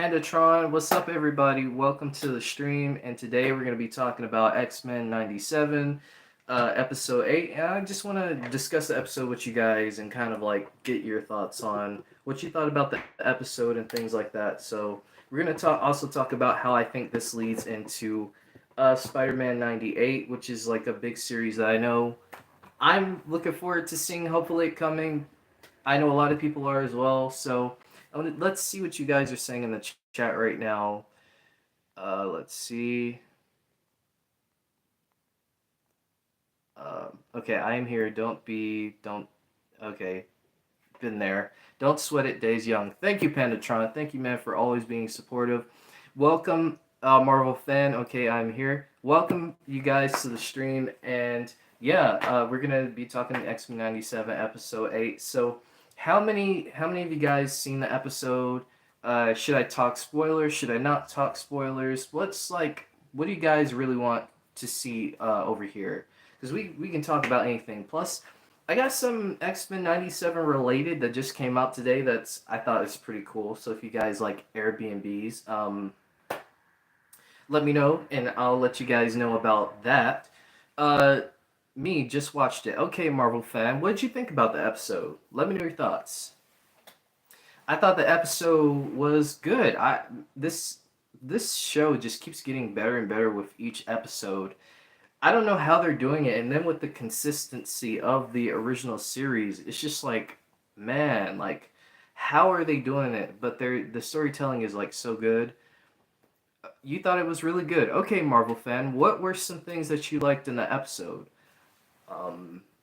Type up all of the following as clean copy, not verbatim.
Pandatron. What's up, everybody? Welcome to the stream. And today we're going to be talking about X-Men 97, episode 8. And I just want to discuss the episode with you guys and kind of like get your thoughts on what you thought about the episode and things like that. So we're going to also talk about how I think this leads into Spider-Man 98, which is like a big series that I know I'm looking forward to seeing, hopefully, it coming. I know a lot of people are as well. So let's see what you guys are saying in the chat right now. Let's see. Okay, I am here. Don't. Okay, been there. Don't sweat it, Days Young. Thank you, Pandatron. Thank you, man, for always being supportive. Welcome, Marvel fan. Okay, I'm here. Welcome, you guys, to the stream. And yeah, we're gonna be talking X-Men 97, episode 8. So, how many of you guys seen the episode? Should I talk spoilers? Should I not talk spoilers? What do you guys really want to see over here? Because we can talk about anything. Plus, I got some X-Men 97 related that just came out today that's I thought is pretty cool. So if you guys like Airbnbs, let me know and I'll let you guys know about that. Uh, Me just watched it. Okay, Marvel fan, what did you think about the episode? Let me know your thoughts. I thought the episode was good. This show just keeps getting better and better with each episode. I don't know how they're doing it, and then with the consistency of the original series, it's just like, man, like, how are they doing it? But the storytelling is like so good. You thought it was really good. Okay, Marvel fan, what were some things that you liked in the episode?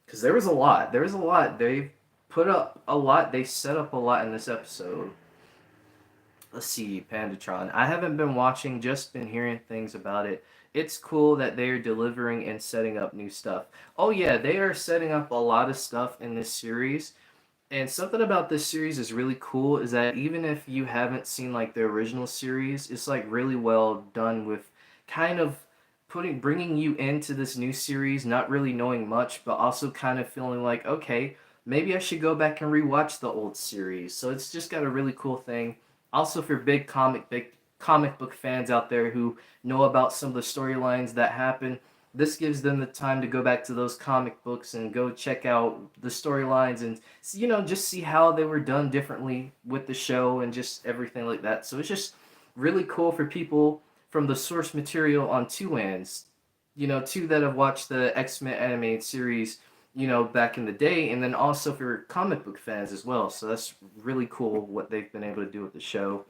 Because there was a lot. There was a lot. They put up a lot. They set up a lot in this episode. Let's see, Pandatron. I haven't been watching, just been hearing things about it. It's cool that they are delivering and setting up new stuff. Oh yeah, they are setting up a lot of stuff in this series. And something about this series is really cool is that even if you haven't seen like the original series, it's like really well done with kind of bringing you into this new series, not really knowing much, but also kind of feeling like, okay, maybe I should go back and rewatch the old series. So it's just got a really cool thing. Also for big comic book fans out there who know about some of the storylines that happen, this gives them the time to go back to those comic books and go check out the storylines and just see how they were done differently with the show and just everything like that. So it's just really cool for people from the source material on two ends, two that have watched the X-Men animated series, back in the day, and then also for comic book fans as well. So that's really cool what they've been able to do with the show.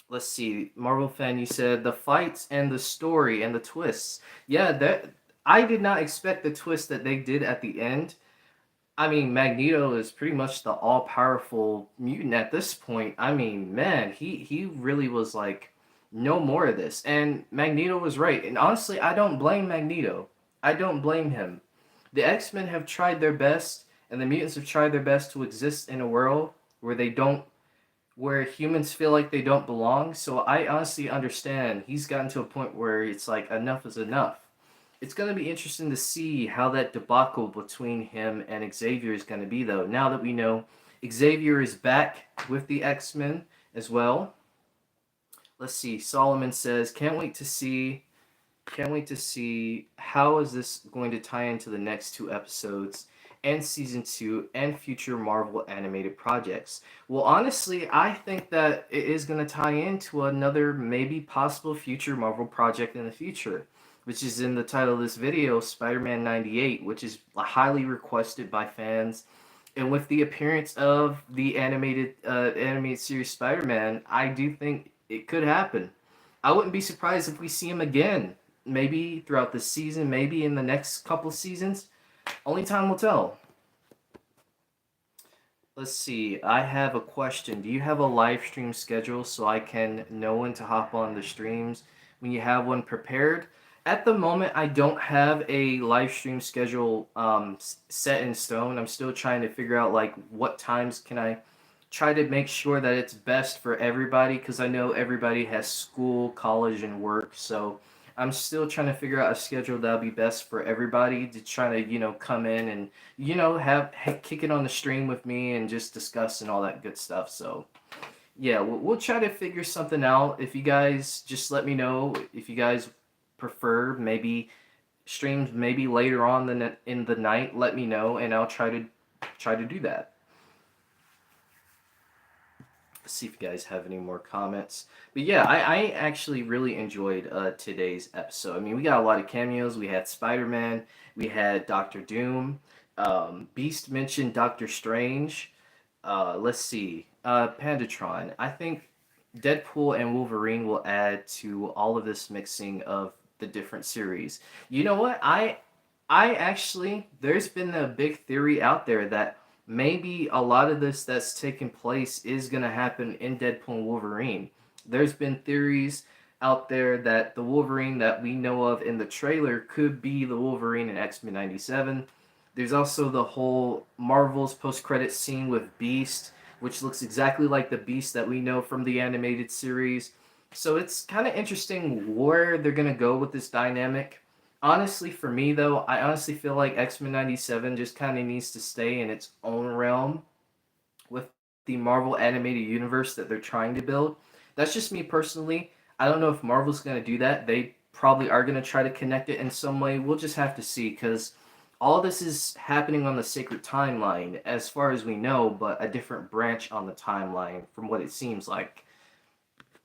Let's see, Marvel fan, you said the fights and the story and the twists. Yeah, that I did not expect the twist that they did at the end. I mean, Magneto is pretty much the all-powerful mutant at this point. I mean, man, he really was like, no more of this. And Magneto was right. And honestly, I don't blame Magneto. I don't blame him. The X-Men have tried their best, and the mutants have tried their best to exist in a world where they don't where humans feel like they don't belong. So I honestly understand he's gotten to a point where it's like enough is enough. It's going to be interesting to see how that debacle between him and Xavier is going to be, though. Now that we know Xavier is back with the X-Men as well. Let's see. Solomon says, can't wait to see how is this going to tie into the next two episodes and season 2 and future Marvel animated projects. Well, honestly, I think that it is going to tie into another maybe possible future Marvel project in the future, which is in the title of this video, Spider-Man 98, which is highly requested by fans. And with the appearance of the animated series Spider-Man, I do think it could happen. I wouldn't be surprised if we see him again, maybe throughout the season, maybe in the next couple seasons. Only time will tell. Let's see. I have a question. Do you have a live stream schedule so I can know when to hop on the streams when you have one prepared? At the moment, I don't have a live stream schedule set in stone. I'm still trying to figure out like what times can I try to make sure that it's best for everybody, because I know everybody has school, college, and work. So I'm still trying to figure out a schedule that'll be best for everybody to try to, come in and, kick it on the stream with me and just discuss and all that good stuff. So, Yeah, we'll try to figure something out. If you guys just let me know if you guys prefer maybe streams maybe later on in the night, let me know and I'll try to do that. See if you guys have any more comments. But yeah, I actually really enjoyed today's episode. I mean, we got a lot of cameos. We had Spider-Man, we had Doctor Doom, Beast mentioned Doctor Strange. Let's see, Pandatron. I think Deadpool and Wolverine will add to all of this mixing of the different series. You know what? I actually, there's been a big theory out there that maybe a lot of this that's taking place is going to happen in Deadpool and Wolverine. There's been theories out there that the Wolverine that we know of in the trailer could be the Wolverine in X-Men 97. There's also the whole Marvel's post-credit scene with Beast, which looks exactly like the Beast that we know from the animated series. So it's kind of interesting where they're going to go with this dynamic. Honestly, for me though, I honestly feel like X-Men 97 just kind of needs to stay in its own realm with the Marvel animated universe that they're trying to build. That's just me personally. I don't know if Marvel's going to do that. They probably are going to try to connect it in some way. We'll just have to see because all this is happening on the sacred timeline as far as we know, but a different branch on the timeline from what it seems like.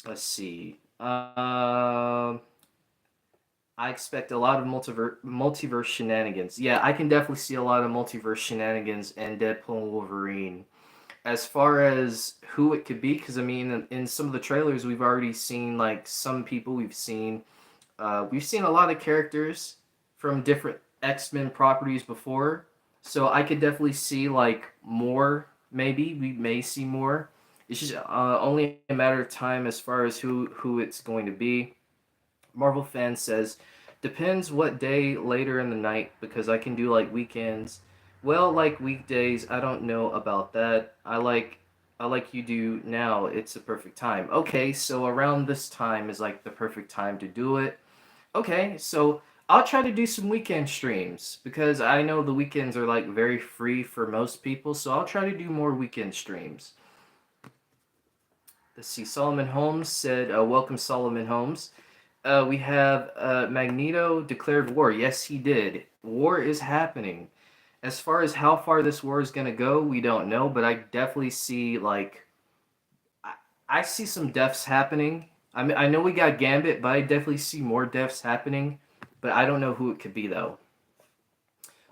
Let's see. I expect a lot of multiverse shenanigans. Yeah, I can definitely see a lot of multiverse shenanigans in Deadpool and Wolverine. As far as who it could be, because I mean, in some of the trailers, we've already seen like some people. We've seen a lot of characters from different X-Men properties before, so I could definitely see like more. Maybe we may see more. It's just only a matter of time as far as who it's going to be. Marvel fan says, depends what day later in the night because I can do like weekends. Well, like weekdays, I don't know about that. I like you do now. It's a perfect time. Okay, so around this time is like the perfect time to do it. Okay, so I'll try to do some weekend streams because I know the weekends are like very free for most people, so I'll try to do more weekend streams. Let's see. Solomon Holmes said, "Welcome, Solomon Holmes." We have Magneto declared war. Yes, he did. War is happening. As far as how far this war is gonna go, we don't know. But I definitely see like I, I see some deaths happening. I mean, I know we got Gambit, but I definitely see more deaths happening. But I don't know who it could be though.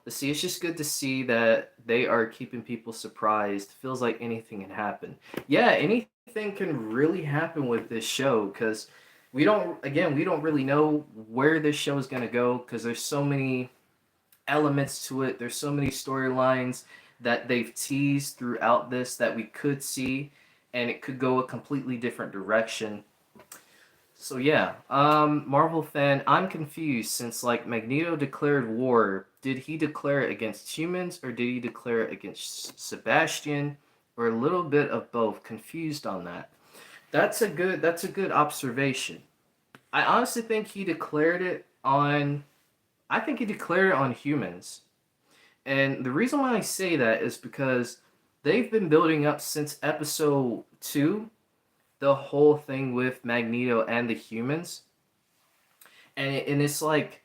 Let's see. It's just good to see that they are keeping people surprised. Feels like anything can happen. Yeah, anything can really happen with this show because we don't really know where this show is going to go because there's so many elements to it. There's so many storylines that they've teased throughout this that we could see, and it could go a completely different direction. So yeah, Marvel fan, I'm confused since like Magneto declared war. Did he declare it against humans or did he declare it against Sebastian or a little bit of both? Confused on that. That's a good observation. I honestly think he declared it on I think he declared it on humans. And the reason why I say that is because they've been building up since episode 2 the whole thing with Magneto and the humans. And it's like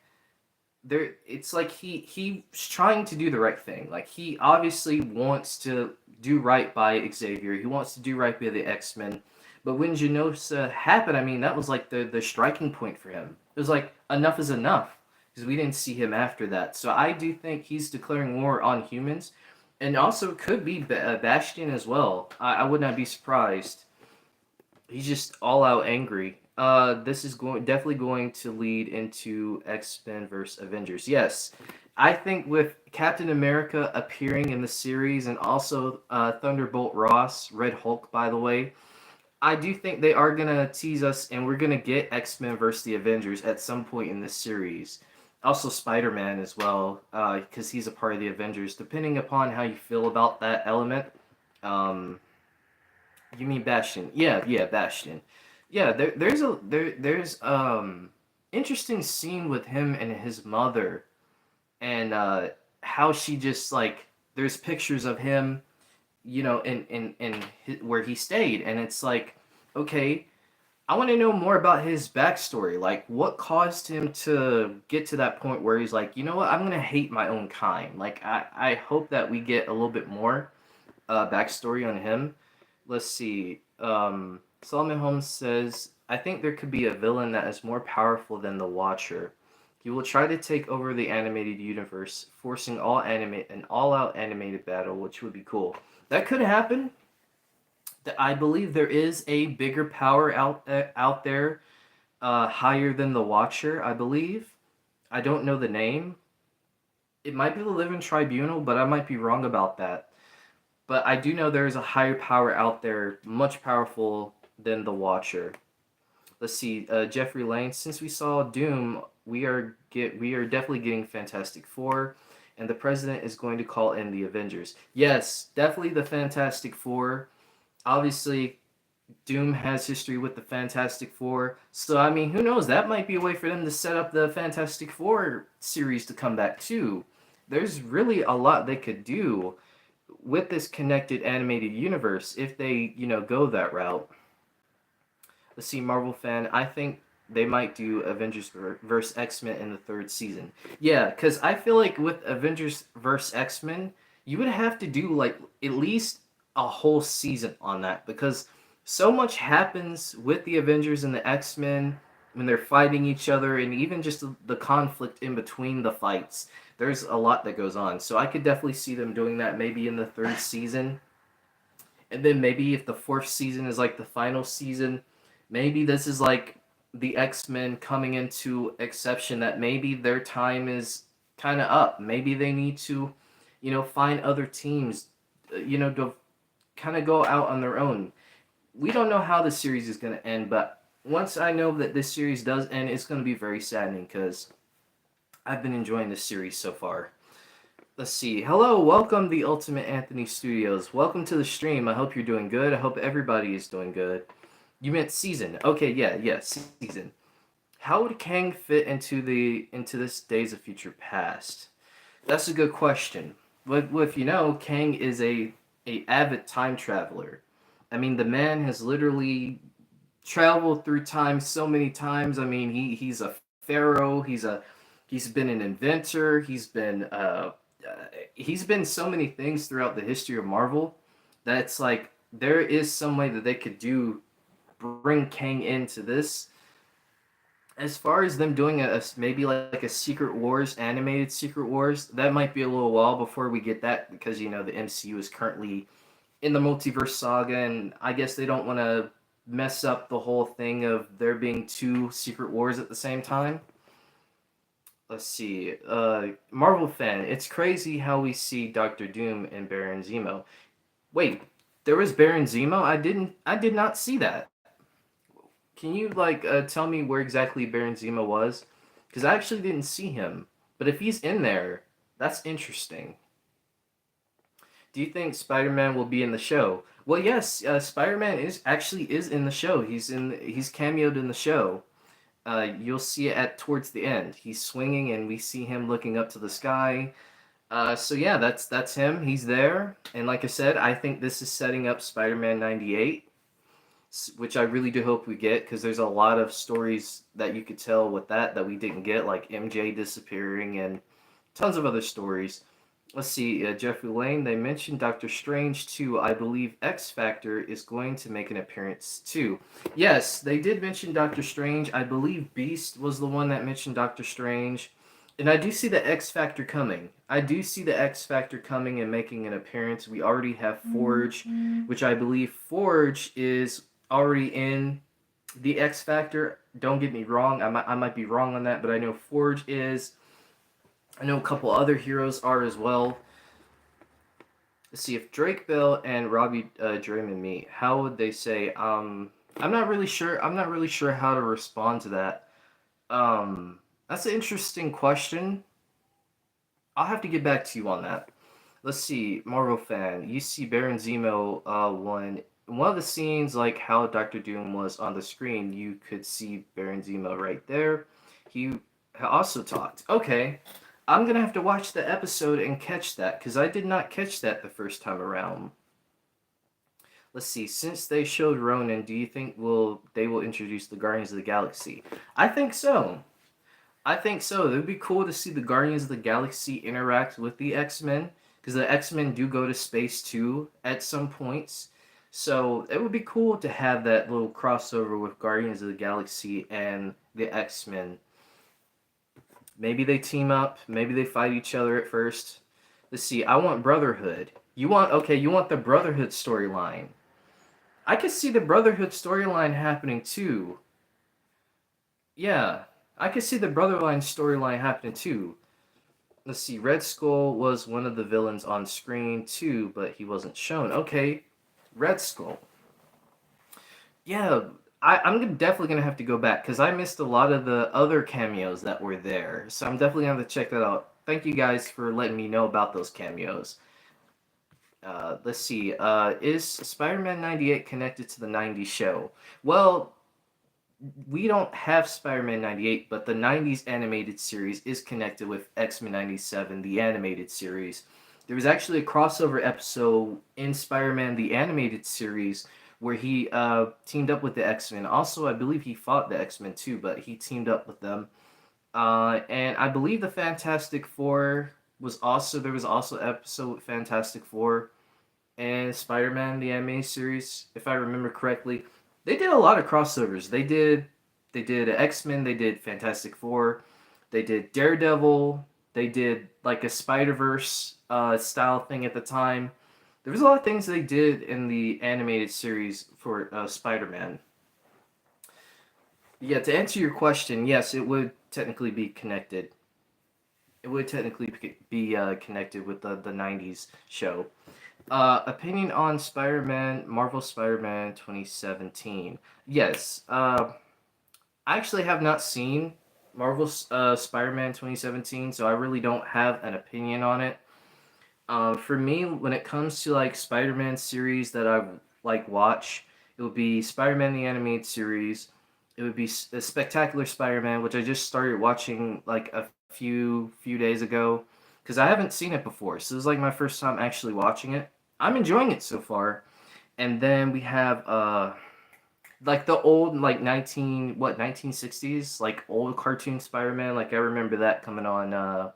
it's like he's trying to do the right thing. Like he obviously wants to do right by Xavier. He wants to do right by the X-Men. But when Genosa happened, I mean that was like the striking point for him. It was like enough is enough because we didn't see him after that. So I do think he's declaring war on humans, and also could be Bastion as well. I would not be surprised. He's just all out angry. This is definitely going to lead into X-Men versus Avengers. Yes, I think with Captain America appearing in the series and also Thunderbolt Ross, Red Hulk, by the way, I do think they are gonna tease us, and we're gonna get X-Men versus the Avengers at some point in this series. Also, Spider-Man as well, because he's a part of the Avengers. Depending upon how you feel about that element, um, you mean Bastion? Yeah, yeah, Bastion. Yeah, there's interesting scene with him and his mother, and how she just like there's pictures of him, where he stayed, and it's like Okay, I want to know more about his backstory. Like, what caused him to get to that point where he's like, you know what, I'm gonna hate my own kind. Like, I hope that we get a little bit more backstory on him. Let's see. Solomon Holmes says, I think there could be a villain that is more powerful than the Watcher. He will try to take over the animated universe, forcing an all-out animated battle, which would be cool. That could happen. I believe there is a bigger power out there, higher than the Watcher. I believe. I don't know the name. It might be the Living Tribunal, but I might be wrong about that. But I do know there is a higher power out there, much powerful than the Watcher. Let's see, Jeffrey Lane. Since we saw Doom, we are definitely getting Fantastic Four, and the President is going to call in the Avengers. Yes, definitely the Fantastic Four. Obviously, Doom has history with the Fantastic Four, so I mean, who knows? That might be a way for them to set up the Fantastic Four series to come back too. There's really a lot they could do with this connected animated universe if they, go that route. Let's see, Marvel fan. I think they might do Avengers versus X Men in the third season. Yeah, because I feel like with Avengers versus X Men, you would have to do like at least a whole season on that because so much happens with the Avengers and the X Men when they're fighting each other, and even just the conflict in between the fights. There's a lot that goes on, so I could definitely see them doing that maybe in the third season, and then maybe if the fourth season is like the final season, maybe this is like the X-Men coming into exception that maybe their time is kind of up. Maybe they need to, find other teams, to kind of go out on their own. We don't know how the series is going to end, but once I know that this series does end, it's going to be very saddening because I've been enjoying this series so far. Let's see. Hello, welcome the Ultimate Anthony Studios. Welcome to the stream. I hope you're doing good. I hope everybody is doing good. You meant season. Okay, yeah, season. How would Kang fit into this Days of Future Past? That's a good question. But if you know, Kang is a avid time traveler. I mean, the man has literally traveled through time so many times. I mean, he's a pharaoh. He's been an inventor. He's been so many things throughout the history of Marvel that it's like there is some way that they could do bring Kang into this. As far as them doing maybe like a Secret Wars animated Secret Wars, that might be a little while before we get that because the MCU is currently in the multiverse saga, and I guess they don't want to mess up the whole thing of there being two Secret Wars at the same time. Let's see. Marvel fan, it's crazy how we see Doctor Doom and Baron Zemo. Wait, there was Baron Zemo? I did not see that. Can you like tell me where exactly Baron Zemo was? Because I actually didn't see him. But if he's in there, that's interesting. Do you think Spider-Man will be in the show? Well, yes, Spider-Man is in the show. He's cameoed in the show. You'll see it at towards the end. He's swinging, and we see him looking up to the sky. So yeah, that's him. He's there, and like I said, I think this is setting up Spider-Man 98, which I really do hope we get because there's a lot of stories that you could tell with that we didn't get, like MJ disappearing and tons of other stories. Let's see, Jeffrey Lane, they mentioned Doctor Strange too. I believe X Factor is going to make an appearance too. Yes, they did mention Doctor Strange. I believe Beast was the one that mentioned Doctor Strange. And I do see the X Factor coming. I do see the X Factor coming and making an appearance. We already have Forge, which I believe Forge is already in the X Factor. Don't get me wrong. I might be wrong on that, but I know Forge is. I know a couple other heroes are as well. Let's see if Drake Bell and Robbie Draymond meet. How would they say? I'm not really sure. I'm not really sure how to respond to that. That's an interesting question. I'll have to get back to you on that. Let's see, Marvel fan. You see Baron Zemo one of the scenes, like how Doctor Doom was on the screen. You could see Baron Zemo right there. He also talked. Okay. I'm gonna have to watch the episode and catch that because I did not catch that the first time around. Let's see. Since they showed Ronan, do you think they will introduce the Guardians of the Galaxy? I think so. I think so. It would be cool to see the Guardians of the Galaxy interact with the X-Men because the X-Men do go to space too at some points. So it would be cool to have that little crossover with Guardians of the Galaxy and the X-Men. Maybe they team up, maybe they fight each other at first. Let's see. I want Brotherhood. You want the Brotherhood storyline. I could see the Brotherhood storyline happening too. Yeah, I could see the Brotherhood storyline happening too. Let's see. Red Skull was one of the villains on screen too, but he wasn't shown. Okay, Red Skull. Yeah, I'm definitely gonna have to go back because I missed a lot of the other cameos that were there. So I'm definitely gonna have to check that out. Thank you guys for letting me know about those cameos. Let's see. Is Spider-Man 98 connected to the 90s show? Well, we don't have Spider-Man 98, but the 90s animated series is connected with X-Men 97, the animated series. There was actually a crossover episode in Spider-Man the animated series where he teamed up with the X-Men. Also, I believe he fought the X-Men too, but he teamed up with them. And I believe the Fantastic Four there was also episode Fantastic Four and Spider-Man the anime series, if I remember correctly. They did a lot of crossovers. They did X-Men, they did Fantastic Four, they did Daredevil, they did like a Spider-Verse style thing at the time. There was a lot of things they did in the animated series for Spider-Man. Yeah, to answer your question, yes, it would technically be connected. It would technically be connected with the 90s show. Opinion on Spider-Man, Marvel Spider-Man 2017. Yes, I actually have not seen Marvel's Spider-Man 2017, so I really don't have an opinion on it. For me, when it comes to like Spider-Man series that I like watch, it would be Spider-Man the animated series. It would be a Spectacular Spider-Man, which I just started watching like a few days ago, because I haven't seen it before. So this is like my first time actually watching it. I'm enjoying it so far. And then we have like the old like 1960s like old cartoon Spider-Man. Like I remember that coming on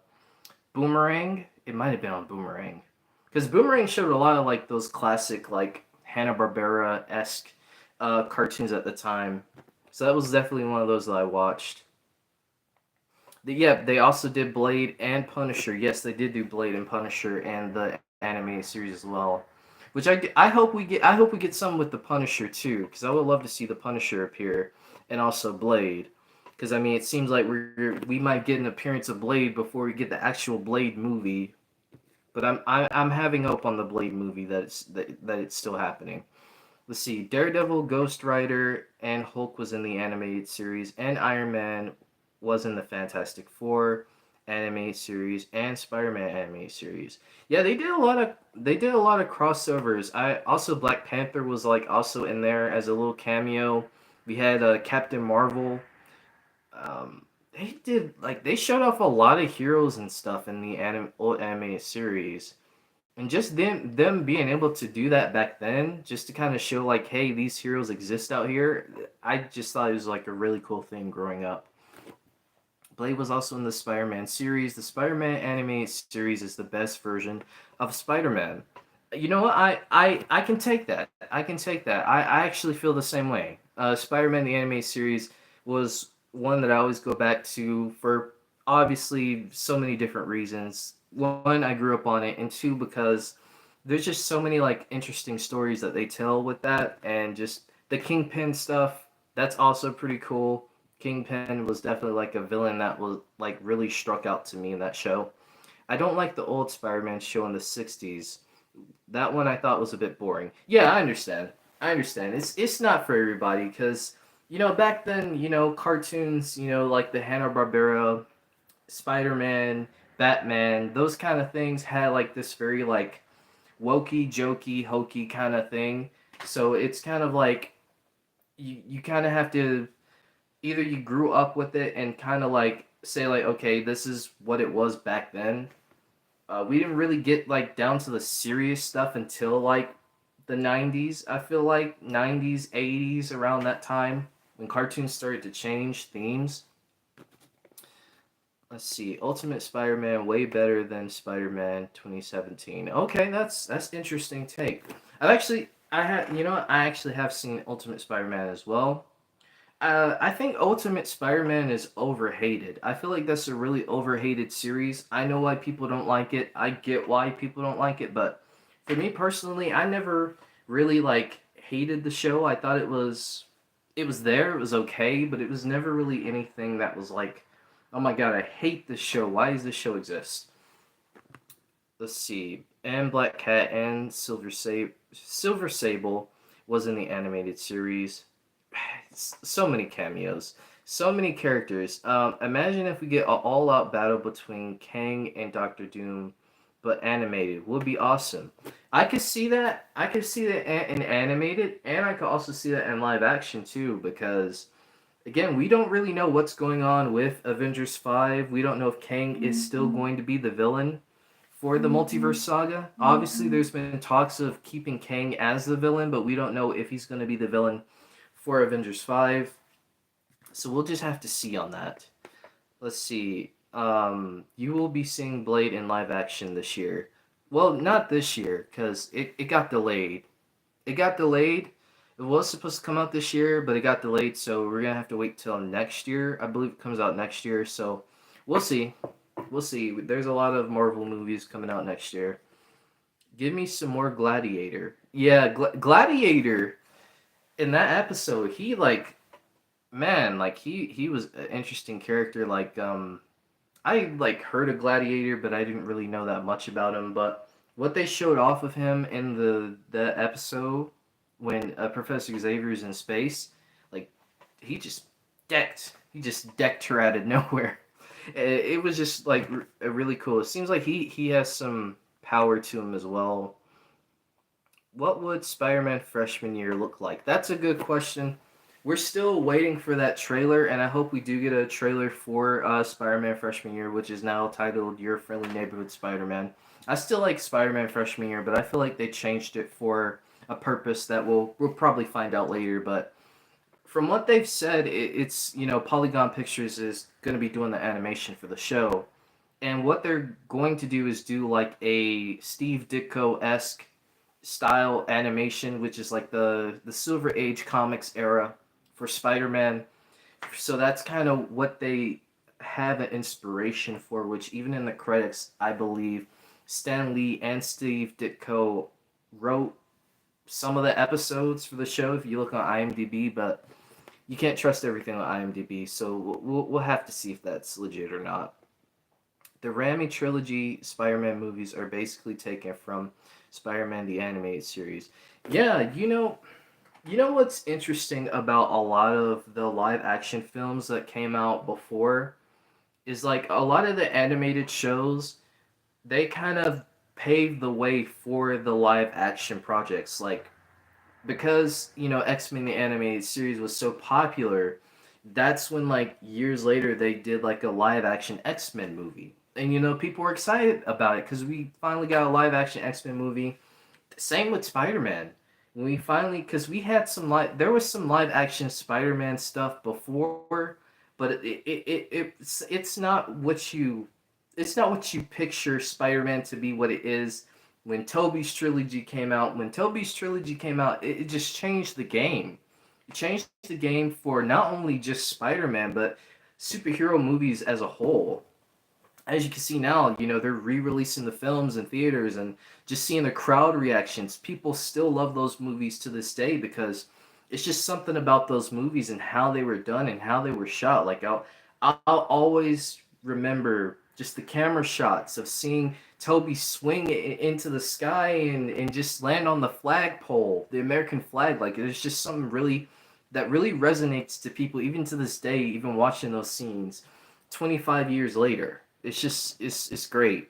Boomerang. It might have been on Boomerang, because Boomerang showed a lot of like those classic like Hanna-Barbera esque cartoons at the time. So that was definitely one of those that I watched. Yeah, they also did Blade and Punisher. Yes, they did do Blade and Punisher and the anime series as well. Which I hope we get. I hope we get some with the Punisher too, because I would love to see the Punisher appear and also Blade. Because I mean, it seems like we might get an appearance of Blade before we get the actual Blade movie. But I'm having hope on the Blade movie that it's still happening. Let's see. Daredevil, Ghost Rider, and Hulk was in the animated series, and Iron Man was in the Fantastic Four animated series and Spider-Man animated series. Yeah, they did a lot of crossovers. I also Black Panther was like also in there as a little cameo. We had Captain Marvel. They showed off a lot of heroes and stuff in the old animated series. And just them being able to do that back then, just to kind of show like, hey, these heroes exist out here. I just thought it was like a really cool thing growing up. Blade was also in the Spider-Man series. The Spider-Man animated series is the best version of Spider-Man. You know what? I can take that. I can take that. I actually feel the same way. Spider-Man the animated series was one that I always go back to for obviously so many different reasons. One, I grew up on it, and two, because there's just so many like interesting stories that they tell with that, and just the Kingpin stuff. That's also pretty cool. Kingpin was definitely like a villain that was like really struck out to me in that show. I don't like the old Spider-Man show in the '60s. That one I thought was a bit boring. Yeah, I understand. I understand. It's not for everybody because back then cartoons like the Hanna Barbera, Spider Man, Batman, those kind of things had like this very like wokey, jokey, hokey kind of thing. So it's kind of like you kind of have to either you grew up with it and kind of like say like okay this is what it was back then. We didn't really get like down to the serious stuff until like the the 90s. I feel like 90s, 80s, around that time when cartoons started to change themes. Let's see. Ultimate Spider-Man way better than Spider-Man 2017. Okay, that's interesting take. I actually have seen Ultimate Spider-Man as well. I think Ultimate Spider-Man is overhated. I feel like that's a really overhated series. I know why people don't like it. I get why people don't like it, but for me personally, I never really like hated the show. I thought it was there, it was okay, but it was never really anything that was like, oh my god, I hate this show. Why does this show exist? Let's see. And Black Cat and Silver Sable was in the animated series. So many cameos, so many characters. Imagine if we get an all-out battle between Kang and Doctor Doom, but animated would be awesome. I could see that. I could see that in animated, and I could also see that in live action too. Because again, we don't really know what's going on with Avengers 5. We don't know if Kang is still going to be the villain for the multiverse saga. Obviously, there's been talks of keeping Kang as the villain, but we don't know if he's going to be the villain for Avengers 5. So we'll just have to see on that. Let's see. You will be seeing Blade in live action this year. Well, not this year, because it got delayed. It got delayed. It was supposed to come out this year, but it got delayed, so we're going to have to wait till next year. I believe it comes out next year, so we'll see. We'll see. There's a lot of Marvel movies coming out next year. Give me some more Gladiator. Yeah, Gladiator, in that episode, he like, man, like he was an interesting character. Like I like heard of Gladiator, but I didn't really know that much about him. But what they showed off of him in the episode when Professor Xavier's in space, like he just decked her out of nowhere. It was just like really cool. It seems like he has some power to him as well. What would Spider-Man freshman year look like? That's a good question. We're still waiting for that trailer, and I hope we do get a trailer for Spider-Man freshman year, which is now titled Your Friendly Neighborhood Spider-Man. I still like Spider-Man freshman year, but I feel like they changed it for a purpose that we'll probably find out later. But from what they've said, it's Polygon Pictures is going to be doing the animation for the show, and what they're going to do is do like a Steve Ditko-esque style animation, which is like the Silver Age comics era for Spider-Man. So that's kind of what they have an inspiration for, which even in the credits, I believe Stan Lee and Steve Ditko wrote some of the episodes for the show if you look on IMDb, but you can't trust everything on IMDb, so we'll have to see if that's legit or not. The Raimi trilogy Spider-Man movies are basically taken from Spider-Man the Animated Series. Yeah, you know what's interesting about a lot of the live action films that came out before is like a lot of the animated shows, they kind of paved the way for the live action projects. Like because X-Men the Animated Series was so popular, that's when like years later they did like a live action X-Men movie. And people were excited about it because we finally got a live action X-Men movie. Same with Spider-Man. When we finally, because we had there was some live action Spider-Man stuff before, but it's not what you picture Spider-Man to be what it is. When Tobey's trilogy came out, it just changed the game. It changed the game for not only just Spider-Man, but superhero movies as a whole. As you can see now, they're re-releasing the films in theaters, and just seeing the crowd reactions. People still love those movies to this day because it's just something about those movies and how they were done and how they were shot. Like I'll always remember just the camera shots of seeing Toby swing into the sky and just land on the flagpole, the American flag. Like it's just something that really resonates to people even to this day, even watching those scenes 25 years later. It's great.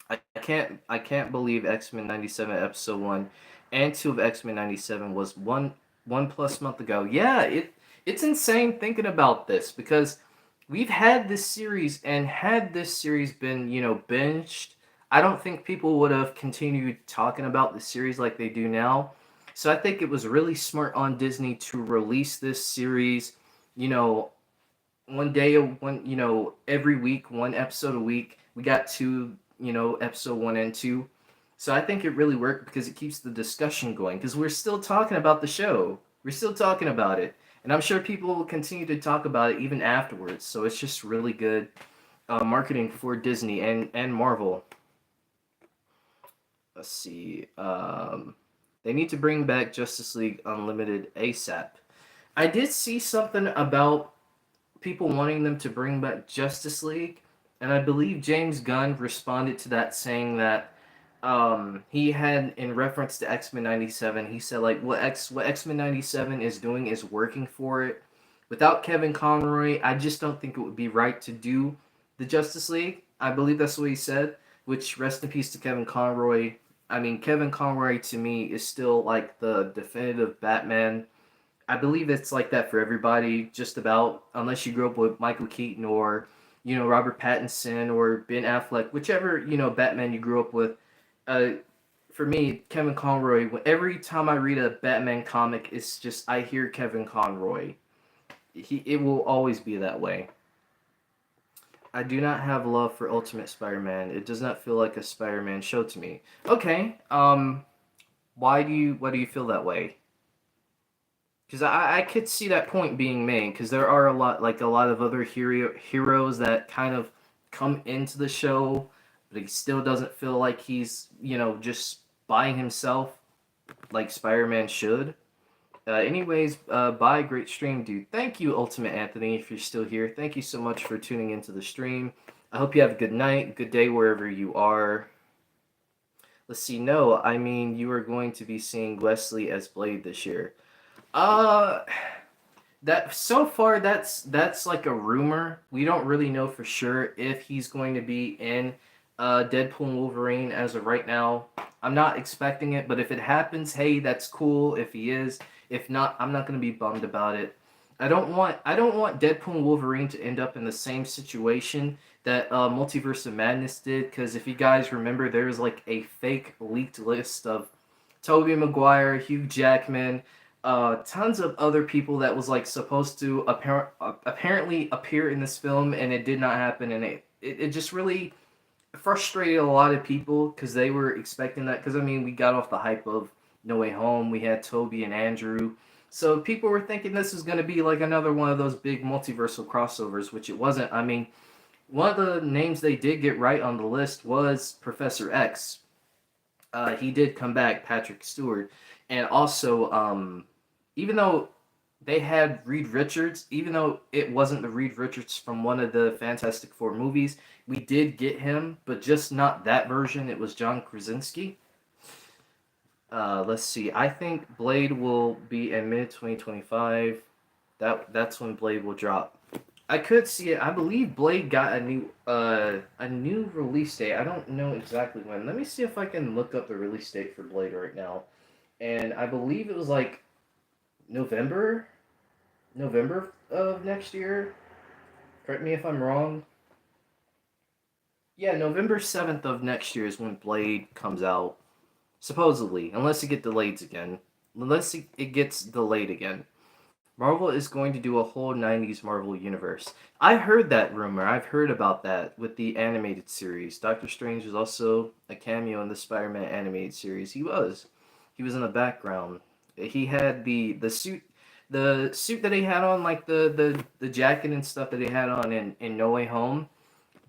I can't believe X-Men 97 episode 1 and 2 of X-Men 97 was one plus month ago. Yeah, it's insane thinking about this because we've had this series, and had this series been, binged, I don't think people would have continued talking about the series like they do now. So I think it was really smart on Disney to release this series, you know, one day, every week, one episode a week. We got two, episode 1 and 2. So I think it really worked because it keeps the discussion going because we're still talking about the show. We're still talking about it. And I'm sure people will continue to talk about it even afterwards. So it's just really good marketing for Disney and Marvel. Let's see. They need to bring back Justice League Unlimited ASAP. I did see something about people wanting them to bring back Justice League, and I believe James Gunn responded to that saying that he had, in reference to X-Men 97, he said like what X-Men 97 is doing is working for it. Without Kevin Conroy, I just don't think it would be right to do the Justice League. I believe that's what he said. Which, rest in peace to Kevin Conroy. I mean, Kevin Conroy to me is still like the definitive Batman. I believe it's like that for everybody, just about, unless you grew up with Michael Keaton or, Robert Pattinson or Ben Affleck, whichever, Batman you grew up with. Uh, for me, Kevin Conroy, every time I read a Batman comic, it's just, I hear Kevin Conroy. It will always be that way. I do not have love for Ultimate Spider-Man. It does not feel like a Spider-Man show to me. Okay, why do you feel that way? Because I could see that point being made, because there are a lot of other heroes that kind of come into the show, but he still doesn't feel like he's, just by himself like Spider-Man should. Bye, great stream, dude. Thank you, Ultimate Anthony, if you're still here. Thank you so much for tuning into the stream. I hope you have a good night, good day wherever you are. Let's see. No, I mean, you are going to be seeing Wesley as Blade this year. Uh, that so far that's like a rumor. We don't really know for sure if he's going to be in Deadpool and Wolverine as of right now. I'm not expecting it, but if it happens, hey, that's cool. If he is, if not, I'm not gonna be bummed about it. I don't want Deadpool and Wolverine to end up in the same situation that Multiverse of Madness did, because if you guys remember, there was like a fake leaked list of Tobey Maguire, Hugh Jackman, tons of other people that was like supposed to apparently appear in this film, and it did not happen, and it just really frustrated a lot of people because they were expecting that. Because I mean, we got off the hype of No Way Home, we had Toby and Andrew, so people were thinking this was going to be like another one of those big multiversal crossovers, which it wasn't. I mean, one of the names they did get right on the list was Professor X. He did come back, Patrick Stewart, and also even though they had Reed Richards, even though it wasn't the Reed Richards from one of the Fantastic Four movies, we did get him, but just not that version. It was John Krasinski. Let's see. I think Blade will be in mid 2025. That's when Blade will drop. I could see it. I believe Blade got a new release date. I don't know exactly when. Let me see if I can look up the release date for Blade right now. And I believe it was like November of next year. Correct me if I'm wrong. Yeah, November 7th of next year is when Blade comes out. Supposedly, unless it gets delayed again. Unless it gets delayed again. Marvel is going to do a whole 90s Marvel universe. I heard that rumor. I've heard about that with the animated series. Doctor Strange was also a cameo in the Spider-Man animated series. He was. He was in the background. He had the suit that he had on, like the jacket and stuff that he had on in No Way Home,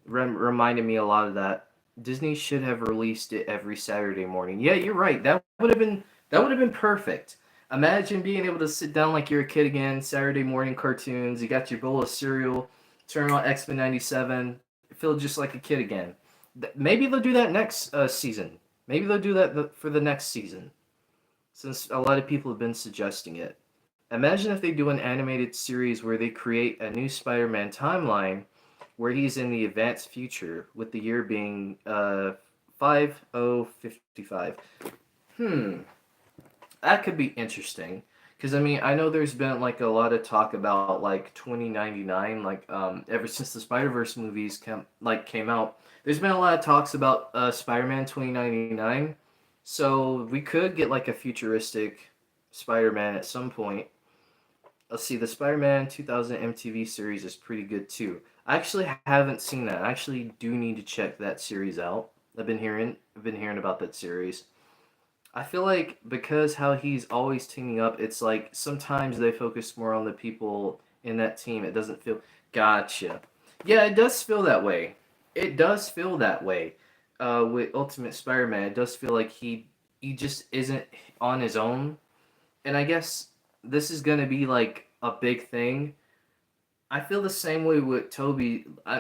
reminded me a lot of that. Disney should have released it every Saturday morning. Yeah, you're right. That would have been perfect. Imagine being able to sit down like you're a kid again, Saturday morning cartoons. You got your bowl of cereal, turn on X-Men 97, feel just like a kid again. Maybe they'll do that next season. Maybe they'll do that for the next season, since a lot of people have been suggesting it. Imagine if they do an animated series where they create a new Spider-Man timeline where he's in the advanced future, with the year being 5055. Hmm, that could be interesting. Because I mean, I know there's been like a lot of talk about like 2099, like ever since the Spider Verse movies came out. There's been a lot of talks about Spider-Man 2099, so we could get like a futuristic Spider-Man at some point. Let's see, the Spider-Man 2000 MTV series is pretty good too. I actually haven't seen that. I actually do need to check that series out. I've been hearing about that series. I feel like because how he's always teaming up, it's like sometimes they focus more on the people in that team. It doesn't feel gotcha. Yeah, it does feel that way. It does feel that way. With Ultimate Spider-Man, it does feel like he just isn't on his own. And I guess this is gonna be like a big thing. I feel the same way with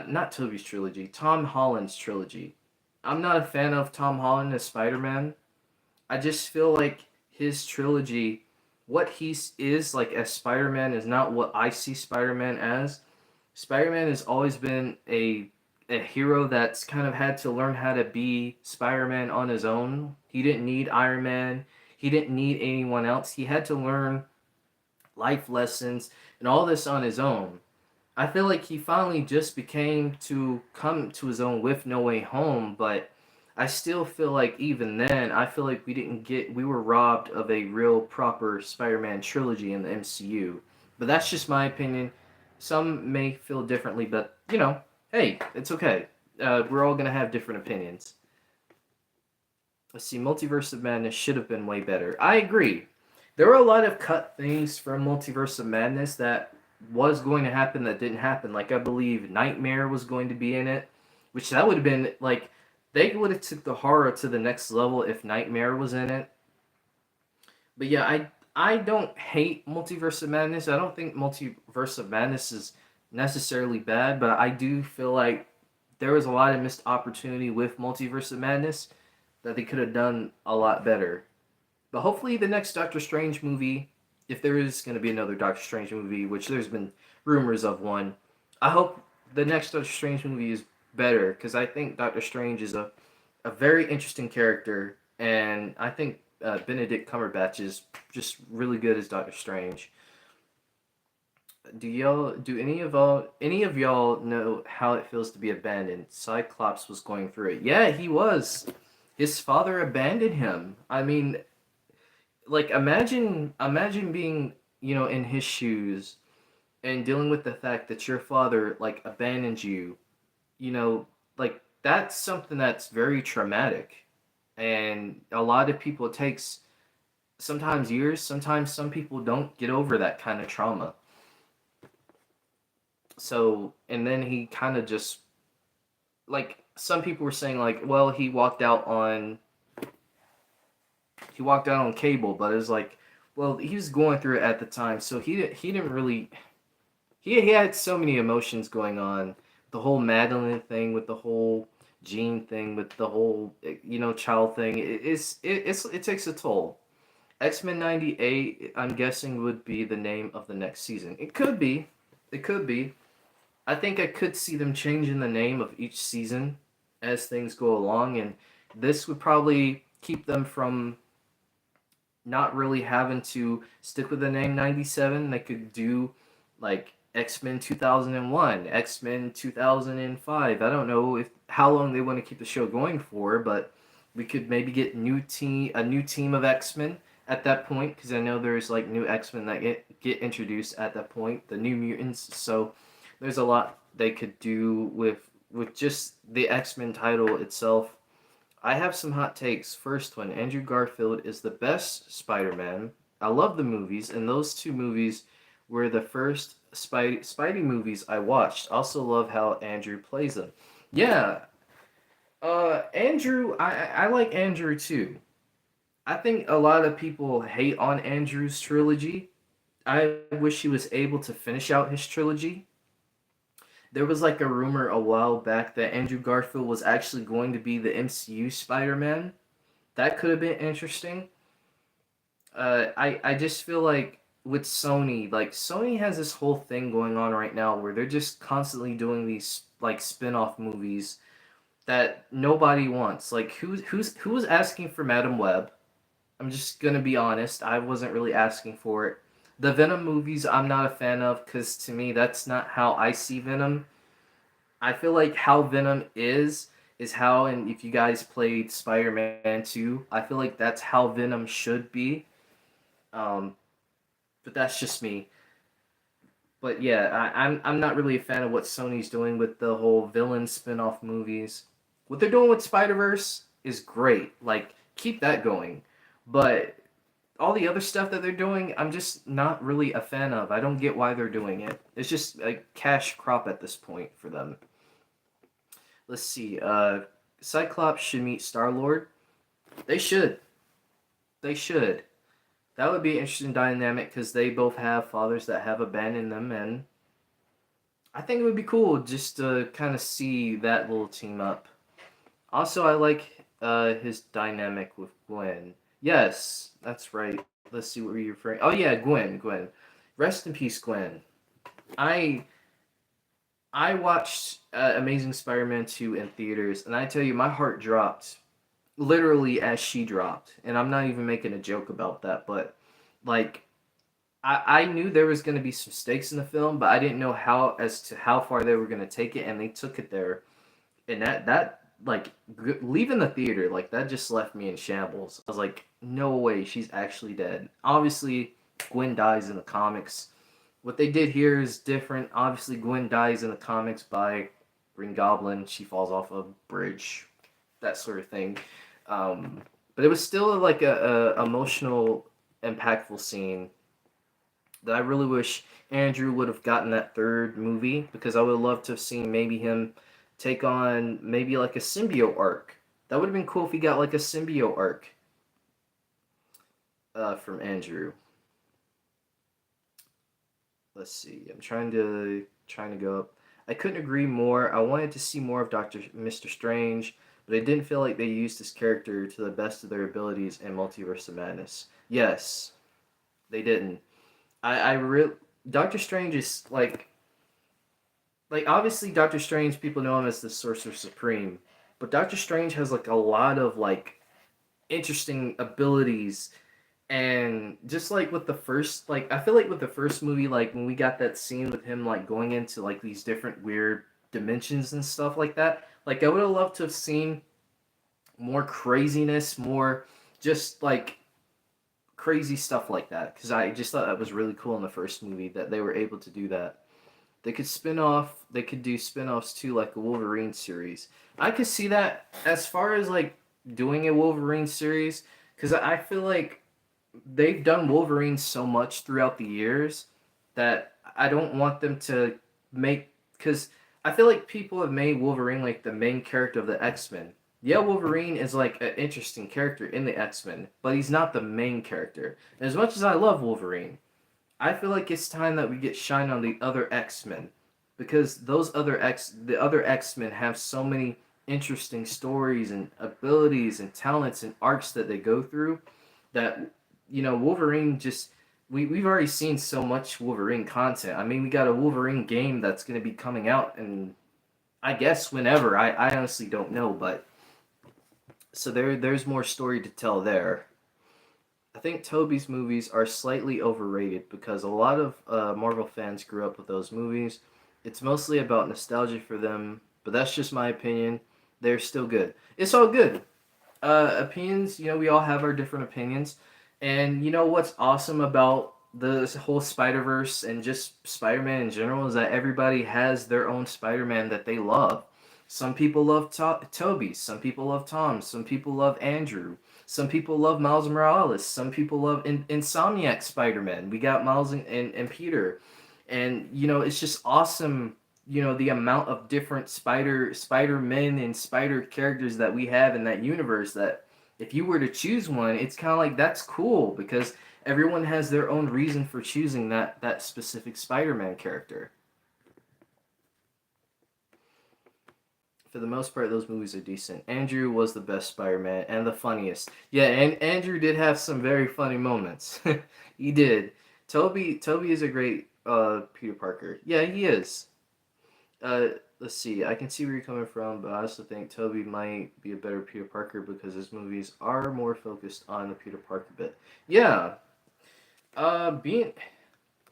not Toby's trilogy, Tom Holland's trilogy. I'm not a fan of Tom Holland as Spider-Man. I just feel like his trilogy, what is like as Spider Man is not what I see Spider Man as. Spider Man has always been a hero that's kind of had to learn how to be Spider Man on his own. He didn't need Iron Man. He didn't need anyone else. He had to learn life lessons and all this on his own. I feel like he finally just became to come to his own with No Way Home, but I still feel like even then, I feel like we were robbed of a real proper Spider-Man trilogy in the MCU. But that's just my opinion. Some may feel differently, but hey, it's okay. We're all gonna have different opinions. Let's see, Multiverse of Madness should have been way better. I agree. There were a lot of cut things from Multiverse of Madness that was going to happen that didn't happen. Like I believe Nightmare was going to be in it, which that would have been like they would have took the horror to the next level if Nightmare was in it. But yeah, I don't hate Multiverse of Madness. I don't think Multiverse of Madness is necessarily bad, but I do feel like there was a lot of missed opportunity with Multiverse of Madness that they could have done a lot better. But hopefully, the next Doctor Strange movie, if there is going to be another Doctor Strange movie, which there's been rumors of one, I hope the next Doctor Strange movie is better because I think Doctor Strange is a very interesting character, and I think Benedict Cumberbatch is just really good as Doctor Strange. Do any of y'all know how it feels to be abandoned? Cyclops was going through it. Yeah, he was. His father abandoned him. I mean, like imagine being in his shoes and dealing with the fact that your father like abandoned you. Like that's something that's very traumatic, and a lot of people it takes sometimes years. Sometimes some people don't get over that kind of trauma. So and then he kind of just like some people were saying like, well, he walked out on cable, but it was like, well, he was going through it at the time, so he didn't really he had so many emotions going on. The whole Madeline thing with the whole Jean thing with the whole child thing. It takes a toll. X-Men 98, I'm guessing, would be the name of the next season. It could be. It could be. I think I could see them changing the name of each season as things go along, and this would probably keep them from not really having to stick with the name 97. They could do like X-Men 2001, X-Men 2005. I don't know if how long they want to keep the show going for, but we could maybe get a new team of X-Men at that point because I know there's like new X-Men that get introduced at that point, the New Mutants. So there's a lot they could do with just the X-Men title itself. I have some hot takes. First one, Andrew Garfield is the best Spider-Man. I love the movies, and those two movies were the first Spidey movies I watched. Also love how Andrew plays them. Yeah, Andrew, I like Andrew too. I think a lot of people hate on Andrew's trilogy. I wish he was able to finish out his trilogy. There was like a rumor a while back that Andrew Garfield was actually going to be the MCU Spider-Man. That could have been interesting. I just feel like with Sony, like Sony has this whole thing going on right now where they're just constantly doing these like spin-off movies that nobody wants. Like who was asking for Madam Web? I'm just gonna be honest. I wasn't really asking for it. The Venom movies I'm not a fan of because to me that's not how I see Venom. I feel like how Venom is how, and if you guys played Spider-Man 2, I feel like that's how Venom should be. Um, but that's just me. But yeah, I'm not really a fan of what Sony's doing with the whole villain spin-off movies. What they're doing with Spider-Verse is great. Like, keep that going. But all the other stuff that they're doing, I'm just not really a fan of. I don't get why they're doing it. It's just a cash crop at this point for them. Let's see. Cyclops should meet Star-Lord. They should. They should. That would be an interesting dynamic because they both have fathers that have abandoned them, and I think it would be cool just to kind of see that little team up. Also, I like his dynamic with Gwen. Yes, that's right. Let's see what you're referring. Oh yeah, Gwen. Gwen. Rest in peace, Gwen. I I watched Amazing Spider-Man 2 in theaters, and I tell you, my heart dropped literally as she dropped. And I'm not even making a joke about that, but like I knew there was going to be some stakes in the film, but I didn't know how as to how far they were going to take it, and they took it there. And that like leaving the theater, like that just left me in shambles. I was like, no way, she's actually dead. Obviously, Gwen dies in the comics. What they did here is different. Obviously, Gwen dies in the comics by Green Goblin. She falls off a bridge, that sort of thing. But it was still like a emotional, impactful scene that I really wish Andrew would have gotten that third movie because I would love to have seen maybe him take on maybe like a symbiote arc. That would have been cool if he got like a symbiote arc from Andrew. Let's see. I'm trying to go up. I couldn't agree more. I wanted to see more of Doctor Mr. Strange, but I didn't feel like they used his character to the best of their abilities in Multiverse of Madness. Yes, they didn't. I really Doctor Strange is like obviously Doctor Strange people know him as the Sorcerer Supreme, but Doctor Strange has like a lot of like interesting abilities, and just like with the first, like I feel like with the first movie, like when we got that scene with him like going into like these different weird dimensions and stuff like that, like I would have loved to have seen more craziness, more just like crazy stuff like that, because I just thought that was really cool in the first movie that they were able to do that. They could do spin-offs too, like a Wolverine series. I could see that as far as like doing a Wolverine series, because I feel like they've done Wolverine so much throughout the years that I don't want them to make, because I feel like people have made Wolverine like the main character of the X-Men. Yeah, Wolverine is like an interesting character in the X-Men, but he's not the main character. And as much as I love Wolverine, I feel like it's time that we get shine on the other X-Men, because the other X-Men have so many interesting stories and abilities and talents and arcs that they go through that Wolverine just we've already seen so much Wolverine content. I mean, we got a Wolverine game that's going to be coming out, and I guess whenever. I honestly don't know, but so there's more story to tell there. I think Tobey's movies are slightly overrated because a lot of Marvel fans grew up with those movies. It's mostly about nostalgia for them, but that's just my opinion. They're still good. It's all good. Opinions, we all have our different opinions. And you know what's awesome about the whole Spider Verse and just Spider Man in general is that everybody has their own Spider Man that they love. Some people love Toby, some people love Tom, some people love Andrew, some people love Miles Morales, some people love Insomniac Spider Man. We got Miles and Peter. And it's just awesome, the amount of different Spider-Men and Spider characters that we have in that universe, that if you were to choose one, it's kind of like that's cool because everyone has their own reason for choosing that specific Spider-Man character. For the most part, those movies are decent. Andrew was the best Spider-Man and the funniest. Yeah, and Andrew did have some very funny moments. He did. Toby is a great Peter Parker. Yeah, he is. Uh, let's see. I can see where you're coming from, but I also think Toby might be a better Peter Parker because his movies are more focused on the Peter Parker bit. Yeah. Being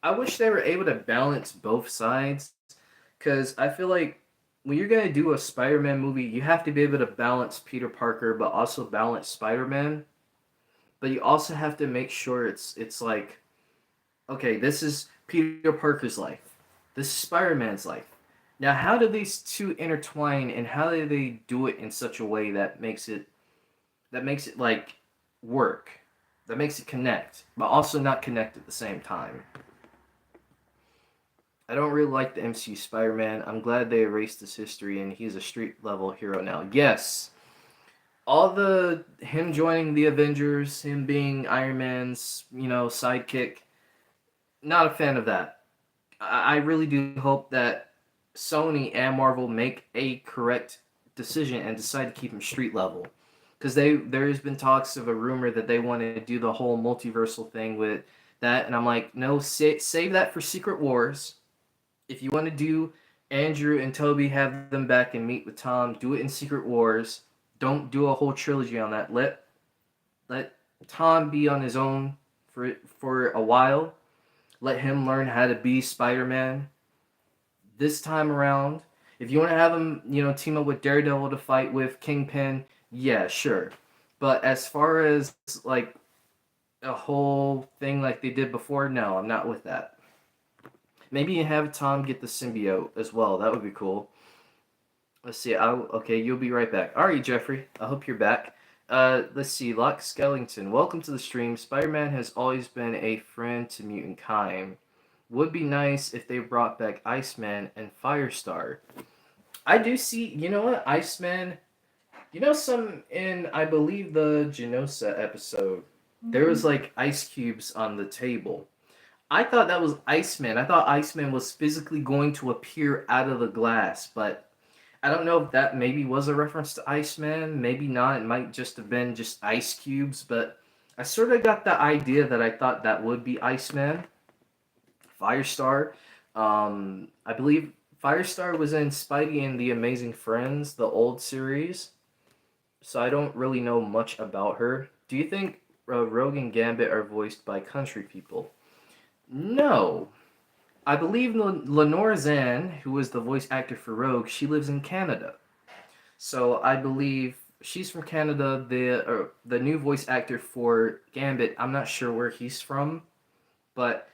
I wish they were able to balance both sides, because I feel like when you're gonna do a Spider-Man movie, you have to be able to balance Peter Parker, but also balance Spider-Man. But you also have to make sure it's like, okay, this is Peter Parker's life, this is Spider-Man's life. Now, how do these two intertwine, and how do they do it in such a way that makes it like work, that makes it connect, but also not connect at the same time? I don't really like the MCU Spider-Man. I'm glad they erased his history and he's a street level hero now. Yes, all the him joining the Avengers, him being Iron Man's, sidekick. Not a fan of that. I really do hope that Sony and Marvel make a correct decision and decide to keep him street level. Because there's been talks of a rumor that they want to do the whole multiversal thing with that, and I'm like, no, save that for Secret Wars. If you want to do Andrew and Toby, have them back and meet with Tom, do it in Secret Wars. Don't do a whole trilogy on that. Let Tom be on his own for a while. Let him learn how to be Spider-Man. This time around, if you want to have him, team up with Daredevil to fight with Kingpin, yeah, sure. But as far as like a whole thing like they did before, no, I'm not with that. Maybe you have Tom get the symbiote as well. That would be cool. Let's see. Okay, you'll be right back. All right, Jeffrey. I hope you're back. Let's see. Lock Skellington. Welcome to the stream. Spider-Man has always been a friend to mutant kind. Would be nice if they brought back Iceman and Firestar. I do see. You know what, Iceman. Some in, I believe, the Genosa episode. There was like ice cubes on the table. I thought that was Iceman. I thought Iceman was physically going to appear out of the glass, but I don't know if that maybe was a reference to Iceman. Maybe not. It might just have been just ice cubes, but I sort of got the idea that I thought that would be Iceman. Firestar. I believe Firestar was in Spidey and the Amazing Friends, the old series. So I don't really know much about her. Do you think Rogue and Gambit are voiced by country people? No. I believe Lenore Zan, who was the voice actor for Rogue, she lives in Canada. So I believe she's from Canada. The new voice actor for Gambit, I'm not sure where he's from, but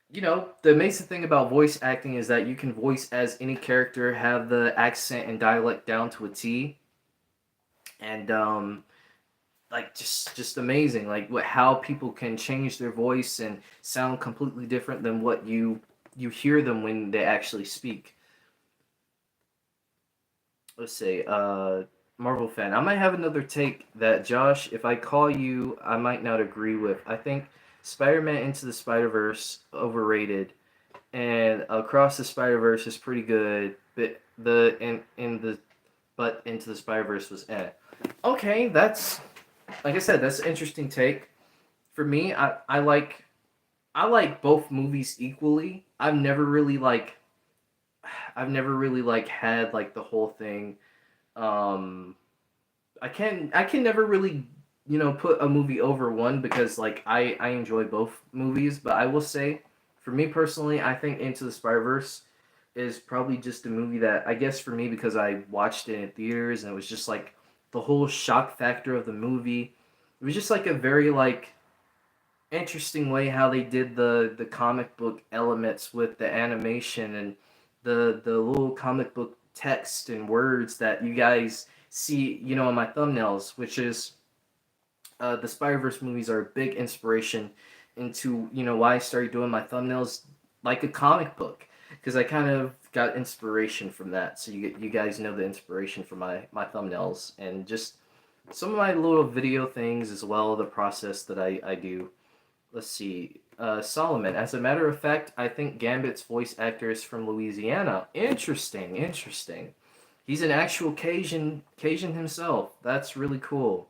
the amazing thing about voice acting is that you can voice as any character, have the accent and dialect down to a T, and like just amazing, like how people can change their voice and sound completely different than what you hear them when they actually speak. Let's say, Marvel fan. I might have another take that, Josh, if I call you, I might not agree with. I think Spider-Man Into the Spider-Verse overrated, and Across the Spider-Verse is pretty good, but Into the Spider-Verse was eh. Okay, that's, like I said, that's an interesting take. For me, I like both movies equally. I've never really had like the whole thing. Um, I can never really put a movie over one, because like I enjoy both movies. But I will say, for me personally, I think Into the Spider Verse is probably just a movie that, I guess for me, because I watched it in theaters and it was just like the whole shock factor of the movie. It was just like a very like interesting way how they did the comic book elements with the animation and the little comic book text and words that you guys see, in my thumbnails, which is, the Spider Verse movies are a big inspiration into why I started doing my thumbnails like a comic book, because I kind of got inspiration from that. So you guys know the inspiration for my thumbnails and just some of my little video things as well, the process that I do. Let's see. Solomon. As a matter of fact, I think Gambit's voice actor is from Louisiana. Interesting, interesting. He's an actual Cajun himself. That's really cool.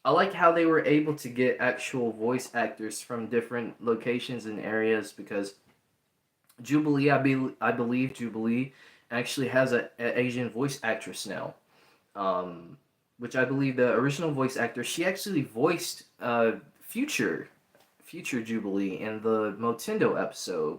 I like how they were able to get actual voice actors from different locations and areas, because Jubilee, I believe Jubilee actually has a Asian voice actress now. Which I believe the original voice actor, she actually voiced Future Future Jubilee in the Motendo episode.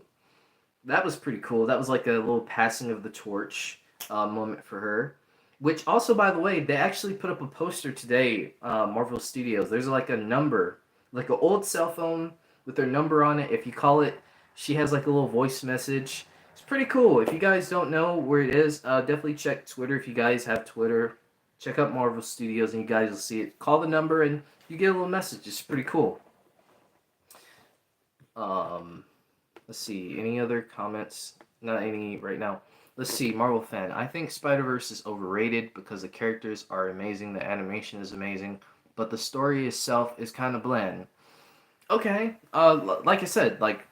That was pretty cool. That was like a little passing of the torch moment for her. Which also, by the way, they actually put up a poster today, Marvel Studios. There's like a number, like an old cell phone with their number on it. If you call it, she has like a little voice message. It's pretty cool. If you guys don't know where it is, definitely check Twitter. If you guys have Twitter, check out Marvel Studios and you guys will see it. Call the number and you get a little message. It's pretty cool. Um, let's see. Any other comments? Not any right now. Let's see. Marvel fan. I think Spider-Verse is overrated because the characters are amazing, the animation is amazing, but the story itself is kind of bland. Okay. Like I said, like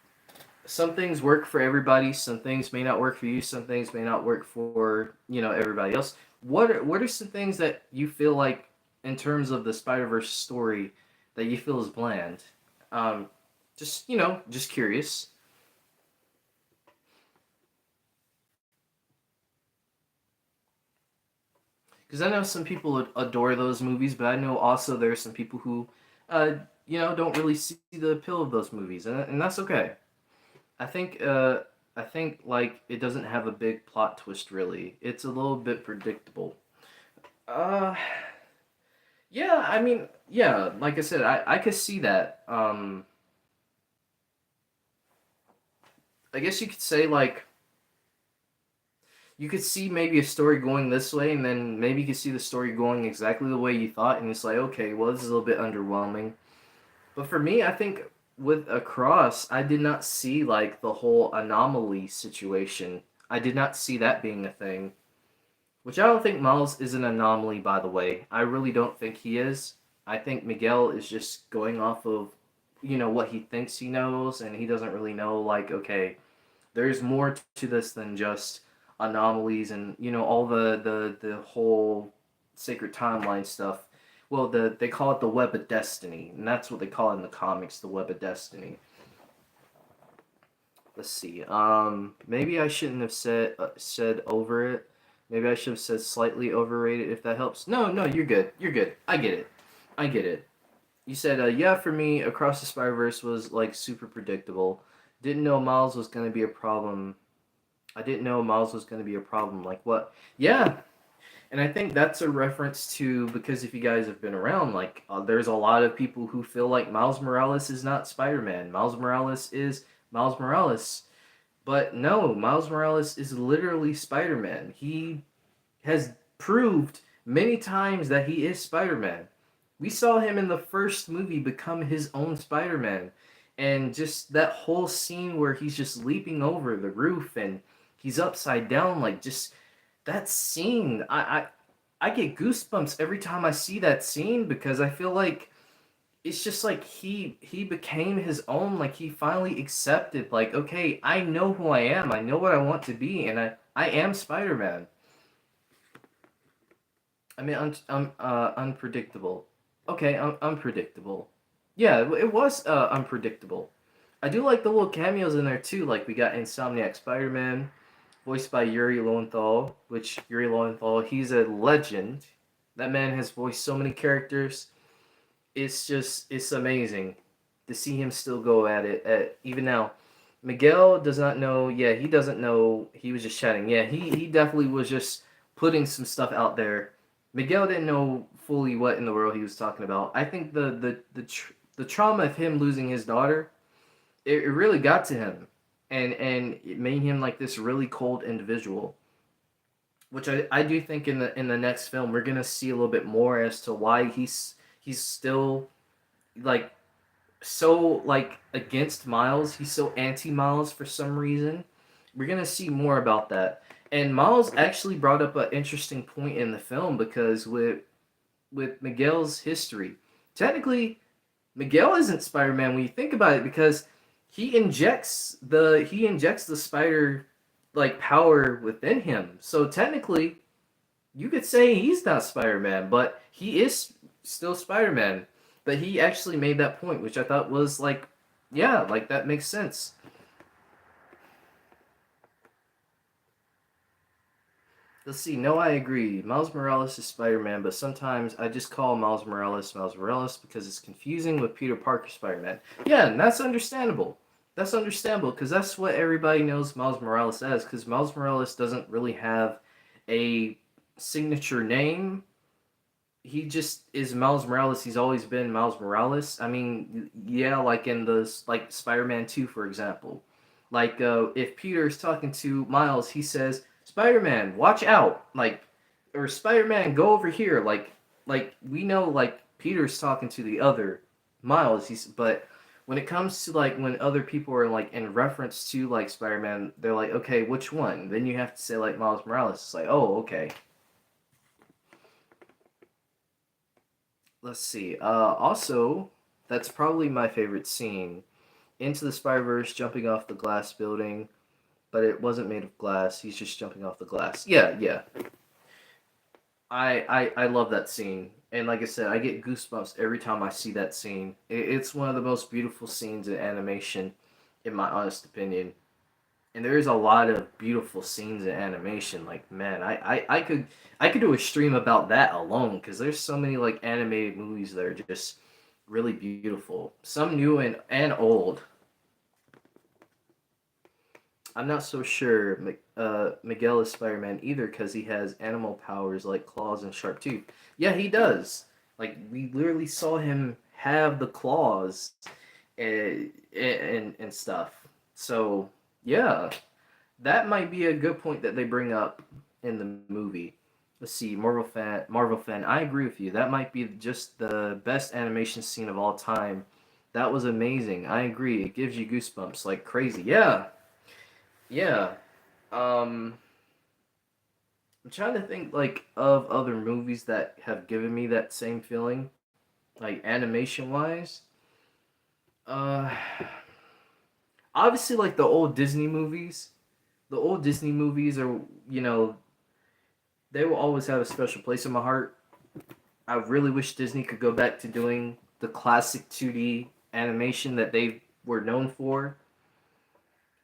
some things work for everybody. Some things may not work for you. Some things may not work for everybody else. What are some things that you feel like in terms of the Spider-Verse story that you feel is bland? Um, just curious. Because I know some people adore those movies, but I know also there are some people who, uh, don't really see the appeal of those movies, and that's okay. I think, like it doesn't have a big plot twist really. It's a little bit predictable. Uh, yeah, I mean, yeah, like I said, I could see that. I guess you could say like you could see maybe a story going this way, and then maybe you could see the story going exactly the way you thought, and it's like, okay, well, this is a little bit underwhelming. But for me, I think with Across, I did not see like the whole anomaly situation. I did not see that being a thing. Which I don't think Miles is an anomaly, by the way. I really don't think he is. I think Miguel is just going off of, what he thinks he knows, and he doesn't really know, like, okay, there's more to this than just anomalies and all the whole sacred timeline stuff. Well, they call it the web of destiny, and that's what they call it in the comics, the web of destiny. Let's see. Maybe I shouldn't have said over it. Maybe I should have said slightly overrated if that helps. No, no, you're good. You're good. I get it. I get it. You said, yeah, for me, Across the Spider-Verse was like super predictable. Didn't know Miles was gonna be a problem. I didn't know Miles was gonna be a problem. Like what? Yeah, and I think that's a reference to because if you guys have been around, like there's a lot of people who feel like Miles Morales is not Spider-Man. Miles Morales is Miles Morales. But no, Miles Morales is literally Spider-Man. He has proved many times that he is Spider-Man. We saw him in the first movie become his own Spider-Man. And just that whole scene where he's just leaping over the roof and he's upside down, like just that scene. I get goosebumps every time I see that scene because I feel like it's just like he became his own, like he finally accepted like okay, I know who I am, I know what I want to be, and I am Spider-Man. I mean, unpredictable. Okay, unpredictable. Yeah, it was unpredictable. I do like the little cameos in there too. Like we got Insomniac Spider-Man, voiced by Yuri Lowenthal. Which Yuri Lowenthal, he's a legend. That man has voiced so many characters. It's amazing to see him still go at it. Even now, Miguel does not know. Yeah, he doesn't know. He was just chatting. Yeah, he definitely was just putting some stuff out there. Miguel didn't know fully what in the world he was talking about. I think the trauma of him losing his daughter, it really got to him, and it made him like this really cold individual. Which I do think in the next film we're gonna see a little bit more as to why he's still like so like against Miles. He's so anti Miles for some reason. We're gonna see more about that. And Miles actually brought up an interesting point in the film because with Miguel's history, technically Miguel isn't Spider-Man when you think about it because he injects the spider like power within him. So technically you could say he's not Spider-Man, but he is still Spider-Man. But he actually made that point, which I thought was like, yeah, like that makes sense. Let's see. No, I agree. Miles Morales is Spider-Man, but sometimes I just call Miles Morales Miles Morales because it's confusing with Peter Parker Spider-Man. Yeah, and that's understandable. That's understandable because that's what everybody knows Miles Morales as. Because Miles Morales doesn't really have a signature name. He just is Miles Morales. He's always been Miles Morales. I mean, yeah, like in the like Spider-Man 2, for example. Like if Peter's talking to Miles, he says, "Spider-Man, watch out!" Like, or "Spider-Man, go over here." Like we know, like Peter's talking to the other Miles. But when it comes to like when other people are like in reference to like Spider-Man, they're like, "Okay, which one?" Then you have to say like Miles Morales. It's like, "Oh, okay." Let's see. Also, that's probably my favorite scene. Into the Spider-Verse jumping off the glass building, but it wasn't made of glass. He's just jumping off the glass. Yeah, yeah. I love that scene. And like I said, I get goosebumps every time I see that scene. It's one of the most beautiful scenes in animation, in my honest opinion. And there's a lot of beautiful scenes in animation. Like, man, I could do a stream about that alone because there's so many like animated movies that are just really beautiful. Some new and old. I'm not so sure Miguel is Spider-Man either because he has animal powers like claws and sharp teeth. Yeah, he does. Like we literally saw him have the claws and stuff. So yeah, that might be a good point that they bring up in the movie. Let's see, Marvel fan. I agree with you. That might be just the best animation scene of all time. That was amazing. I agree. It gives you goosebumps like crazy. Yeah, yeah. Um, I'm trying to think like of other movies that have given me that same feeling, like animation wise. Uh, Obviously like the old Disney movies. The old Disney movies are, you know, they will always have a special place in my heart. I really wish Disney could go back to doing the classic 2D animation that they were known for.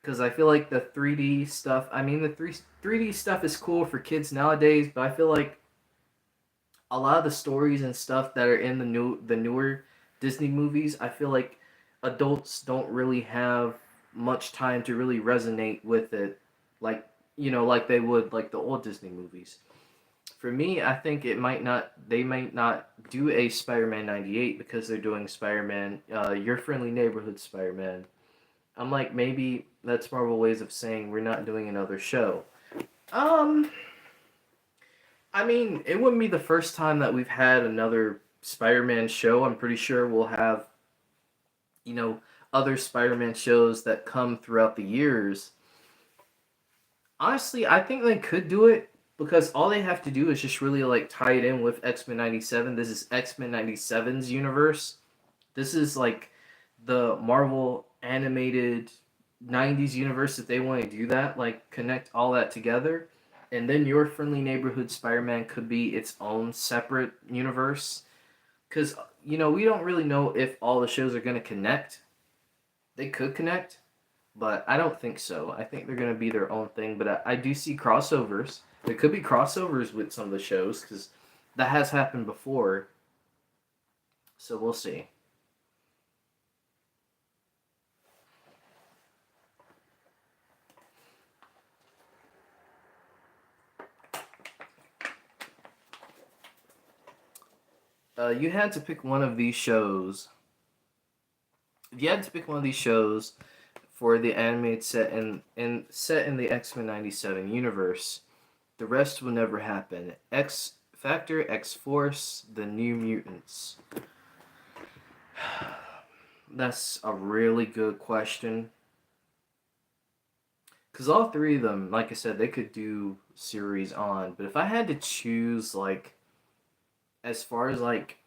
Because I feel like the 3D stuff, I mean, the 3D stuff is cool for kids nowadays, but I feel like a lot of the stories and stuff that are in the newer Disney movies, I feel like adults don't really have much time to really resonate with it, like like they would like the old Disney movies. For me, I think it might not. They might not do a Spider-Man '98 because they're doing Spider-Man, Your Friendly Neighborhood Spider-Man. I'm like maybe that's Marvel ways of saying we're not doing another show. Um, I mean, it wouldn't be the first time that we've had another Spider-Man show. I'm pretty sure we'll have you know other Spider-Man shows that come throughout the years. Honestly, I think they could do it because all they have to do is just really like tie it in with X Men '97. This is X Men '97's universe. This is like the Marvel animated '90s universe. If they want to do that, like connect all that together, and then Your Friendly Neighborhood Spider-Man could be its own separate universe. Because we don't really know if all the shows are going to connect. They could connect, but I don't think so. I think they're going to be their own thing. But I do see crossovers. There could be crossovers with some of the shows because that has happened before. So we'll see. You had to pick one of these shows. If you had to pick one of these shows for the animated set in the X Men '97 universe, the rest will never happen. X Factor, X Force, the New Mutants. That's a really good question. Because all three of them, like I said, they could do series on. But if I had to choose, like, as far as, like,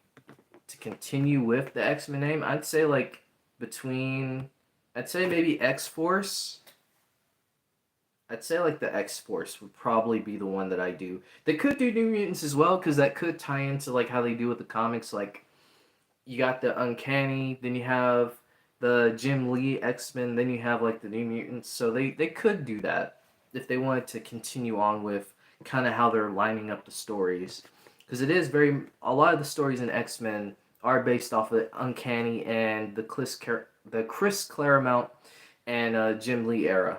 to continue with the X Men name, I'd say, like, I'd say maybe X Force. I'd say, like, the X Force would probably be the one that I do. They could do New Mutants as well, because that could tie into, like, how they do with the comics. Like, you got the Uncanny, then you have the Jim Lee X Men, then you have like the New Mutants. So they could do that if they wanted to continue on with kind of how they're lining up the stories, because a lot of the stories in X-Men are based off of Uncanny and the Chris Claremont and Jim Lee era.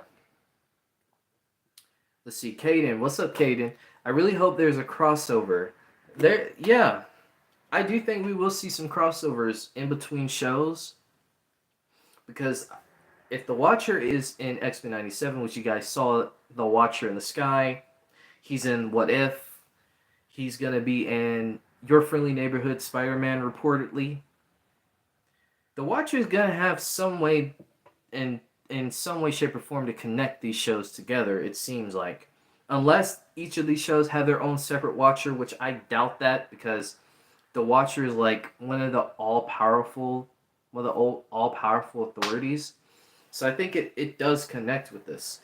Let's see, Caden. What's up, Caden? I really hope there's a crossover. Yeah, I do think we will see some crossovers in between shows, because if the Watcher is in X-Men 97, which you guys saw the Watcher in the sky, he's in What If, he's going to be in Your Friendly Neighborhood Spider-Man reportedly. The Watcher is going to have some way, in some way, shape, or form, to connect these shows together, it seems like. Unless each of these shows have their own separate Watcher, which I doubt that, because the Watcher is like one of the all-powerful authorities. So I think it does connect with this.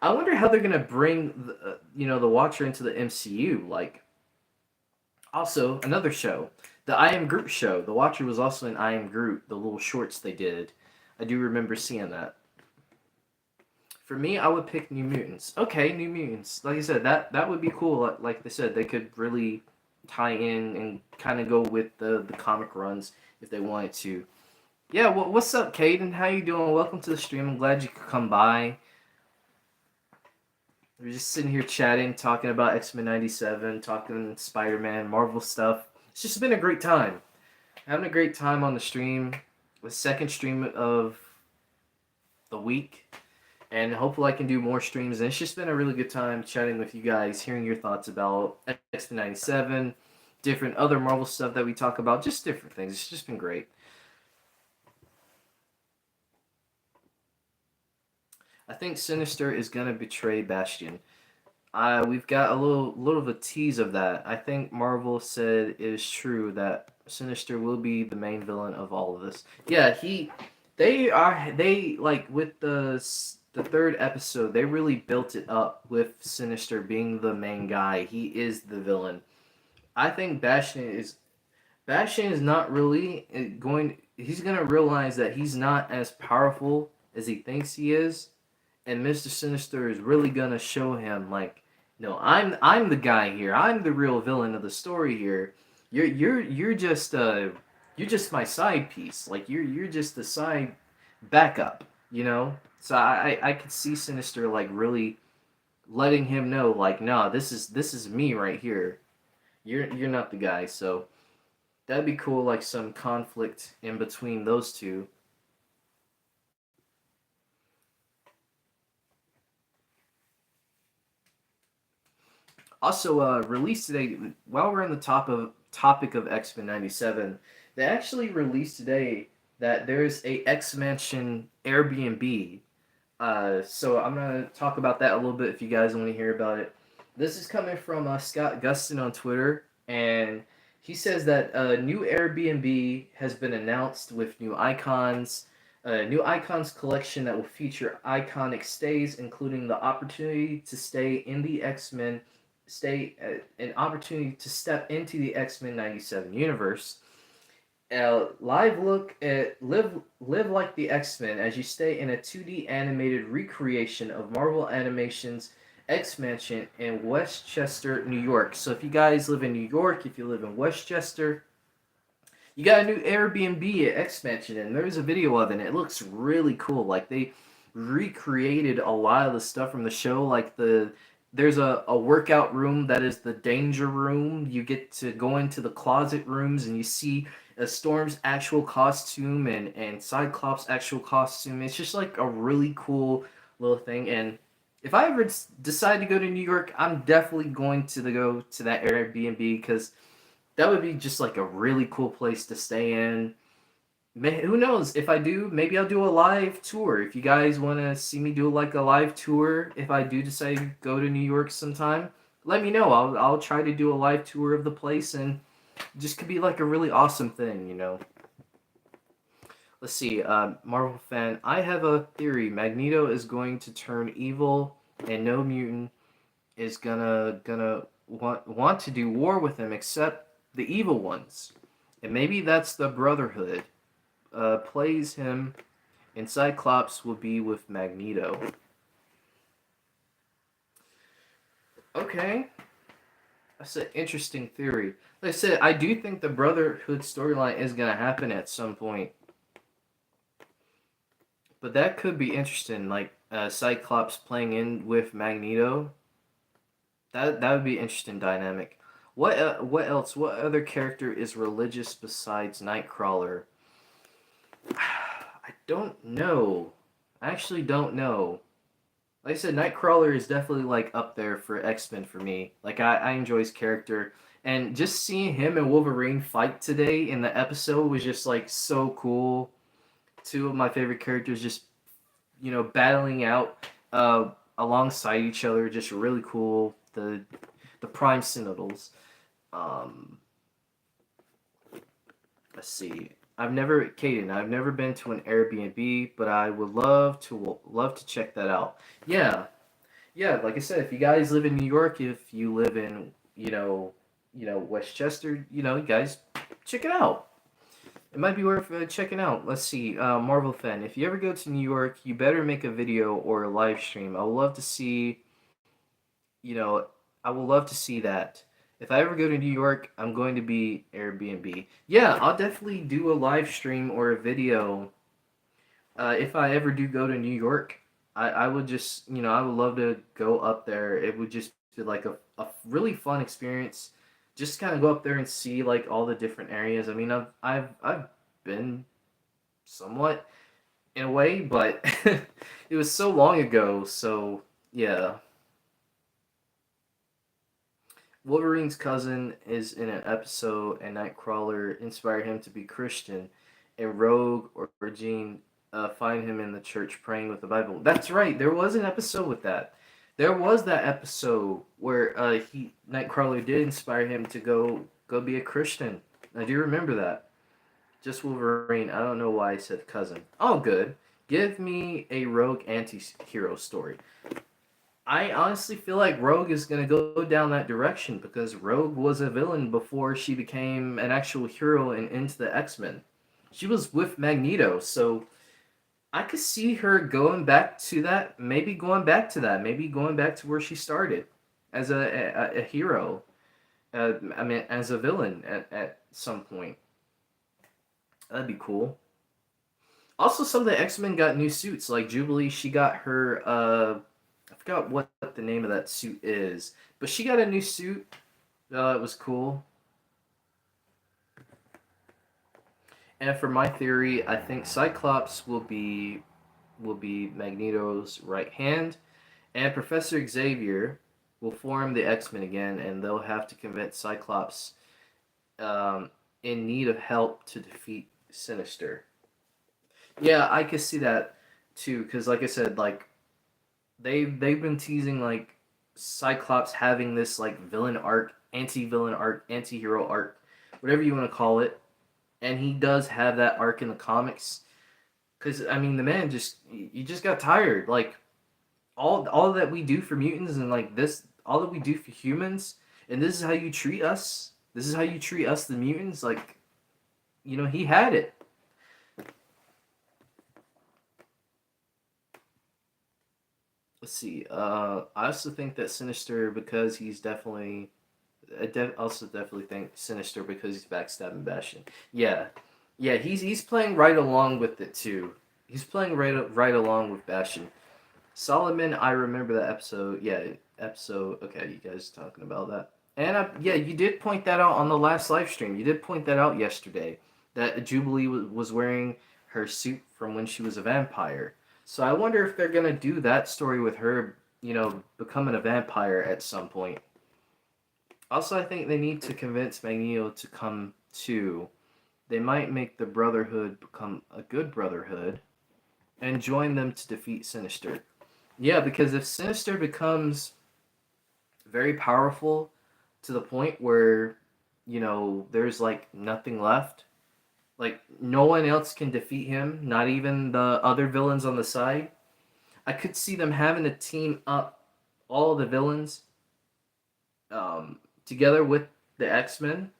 I wonder how they're gonna bring the Watcher into the MCU. Like, also another show, the I Am Groot show. The Watcher was also in I Am Groot. The little shorts they did, I do remember seeing that. For me, I would pick New Mutants. Okay, New Mutants. Like I said, that would be cool. Like they said, they could really tie in and kind of go with the comic runs if they wanted to. Yeah, what's up, Caden? How you doing? Welcome to the stream. I'm glad you could come by. We're just sitting here chatting, talking about X-Men 97, talking Spider-Man, Marvel stuff. It's just been a great time. Having a great time on the stream. The second stream of the week. And hopefully I can do more streams. And it's just been a really good time chatting with you guys, hearing your thoughts about X-Men 97, different other Marvel stuff that we talk about, just different things. It's just been great. I think Sinister is gonna betray Bastion. We've got a little of a tease of that. I think Marvel said it is true that Sinister will be the main villain of all of this. Yeah, they like with the third episode, they really built it up with Sinister being the main guy. He is the villain. I think Bastion is not really going. He's gonna realize that he's not as powerful as he thinks he is, and Mr. Sinister is really gonna show him like, no, I'm the guy here. I'm the real villain of the story here. You're just my side piece. Like you're just the side backup. You know. So I could see Sinister like really letting him know like, no, this is me right here. You're not the guy. So that'd be cool. Like some conflict in between those two. Also, released today. While we're on the topic of X-Men 97, they actually released today that there's a X-Mansion Airbnb. So I'm gonna talk about that a little bit if you guys want to hear about it. This is coming from Scott Gustin on Twitter, and he says that a new Airbnb has been announced with new icons. A new icons collection that will feature iconic stays, including the opportunity to stay in the X-Men an opportunity to step into the X-Men 97 universe. Live like the X-Men as you stay in a 2D animated recreation of Marvel Animation's X-Mansion in Westchester, New York. So if you guys live in New York, if you live in Westchester, you got a new Airbnb at X-Mansion, and there's a video of it, and it looks really cool. Like, they recreated a lot of the stuff from the show, like there's a workout room that is the danger room. You get to go into the closet rooms and you see a Storm's actual costume and Cyclops' actual costume. It's just like a really cool little thing. And if I ever decide to go to New York, I'm definitely going to go to that Airbnb, because that would be just like a really cool place to stay in. Who knows? If I do, maybe I'll do a live tour. If you guys want to see me do like a live tour, if I do decide to go to New York sometime, let me know. I'll try to do a live tour of the place, and just could be like a really awesome thing, you know. Let's see, Marvel fan. I have a theory. Magneto is going to turn evil, and no mutant is gonna want to do war with him except the evil ones, and maybe that's the Brotherhood. Plays him, and Cyclops will be with Magneto. Okay. That's an interesting theory. Like I said, I do think the Brotherhood storyline is gonna happen at some point, but that could be interesting. Like Cyclops playing in with Magneto. That would be an interesting dynamic. What else? What other character is religious besides Nightcrawler? I don't know. I actually don't know. Like I said, Nightcrawler is definitely like up there for X-Men for me. Like I enjoy his character. And just seeing him and Wolverine fight today in the episode was just like so cool. Two of my favorite characters just, battling out alongside each other, just really cool. The Prime Sentinels. Um, let's see. I've never been to an Airbnb, but I would love to check that out. Yeah, yeah. Like I said, if you guys live in New York, if you live in Westchester, you guys check it out. It might be worth checking out. Let's see, Marvel fan. If you ever go to New York, you better make a video or a live stream. I would love to see. You know, I would love to see that. If I ever go to New York, I'm going to be Airbnb. Yeah, I'll definitely do a live stream or a video. If I ever do go to New York, I would just, I would love to go up there. It would just be like a really fun experience. Just kind of go up there and see like all the different areas. I mean, I've been somewhat in a way, but it was so long ago. So yeah. Wolverine's cousin is in an episode, and Nightcrawler inspired him to be Christian, and Rogue or Jean find him in the church praying with the Bible. That's right. There was an episode with that. There was that episode where he Nightcrawler did inspire him to go be a Christian. I do remember that. Just Wolverine. I don't know why I said cousin. Oh, good. Give me a Rogue anti-hero story. I honestly feel like Rogue is going to go down that direction because Rogue was a villain before she became an actual hero and into the X-Men. She was with Magneto, so I could see her going back to that, maybe going back to that, maybe going back to where she started as a hero. I mean, as a villain at some point. That'd be cool. Also, some of the X-Men got new suits. Like Jubilee, she got her I forgot what the name of that suit is, but she got a new suit. It was cool. And for my theory, I think Cyclops will be Magneto's right hand, and Professor Xavier will form the X Men again, and they'll have to convince Cyclops in need of help to defeat Sinister. Yeah, I could see that too, because like I said, like they've been teasing like Cyclops having this like villain arc, anti-hero arc, whatever you want to call it, and he does have that arc in the comics. Because I mean, the man just you just got tired. Like all that we do for mutants and like this, all that we do for humans, and this is how you treat us. This is how you treat us, the mutants. Like, he had it. Let's see. I also think that Sinister because he's definitely. Also definitely think Sinister because he's backstabbing Bastion. Yeah, yeah. He's playing right along with it too. He's playing right along with Bastion. Solomon, I remember that episode. Yeah, episode. Okay, you guys talking about that. And yeah, you did point that out on the last live stream. You did point that out yesterday. That Jubilee was wearing her suit from when she was a vampire. So I wonder if they're gonna do that story with her, becoming a vampire at some point. Also, I think they need to convince Magneto to come too. They might make the Brotherhood become a good Brotherhood and join them to defeat Sinister. Yeah, because if Sinister becomes very powerful to the point where, there's like nothing left, like no one else can defeat him, not even the other villains on the side, I could see them having to team up all the villains together with the X-Men,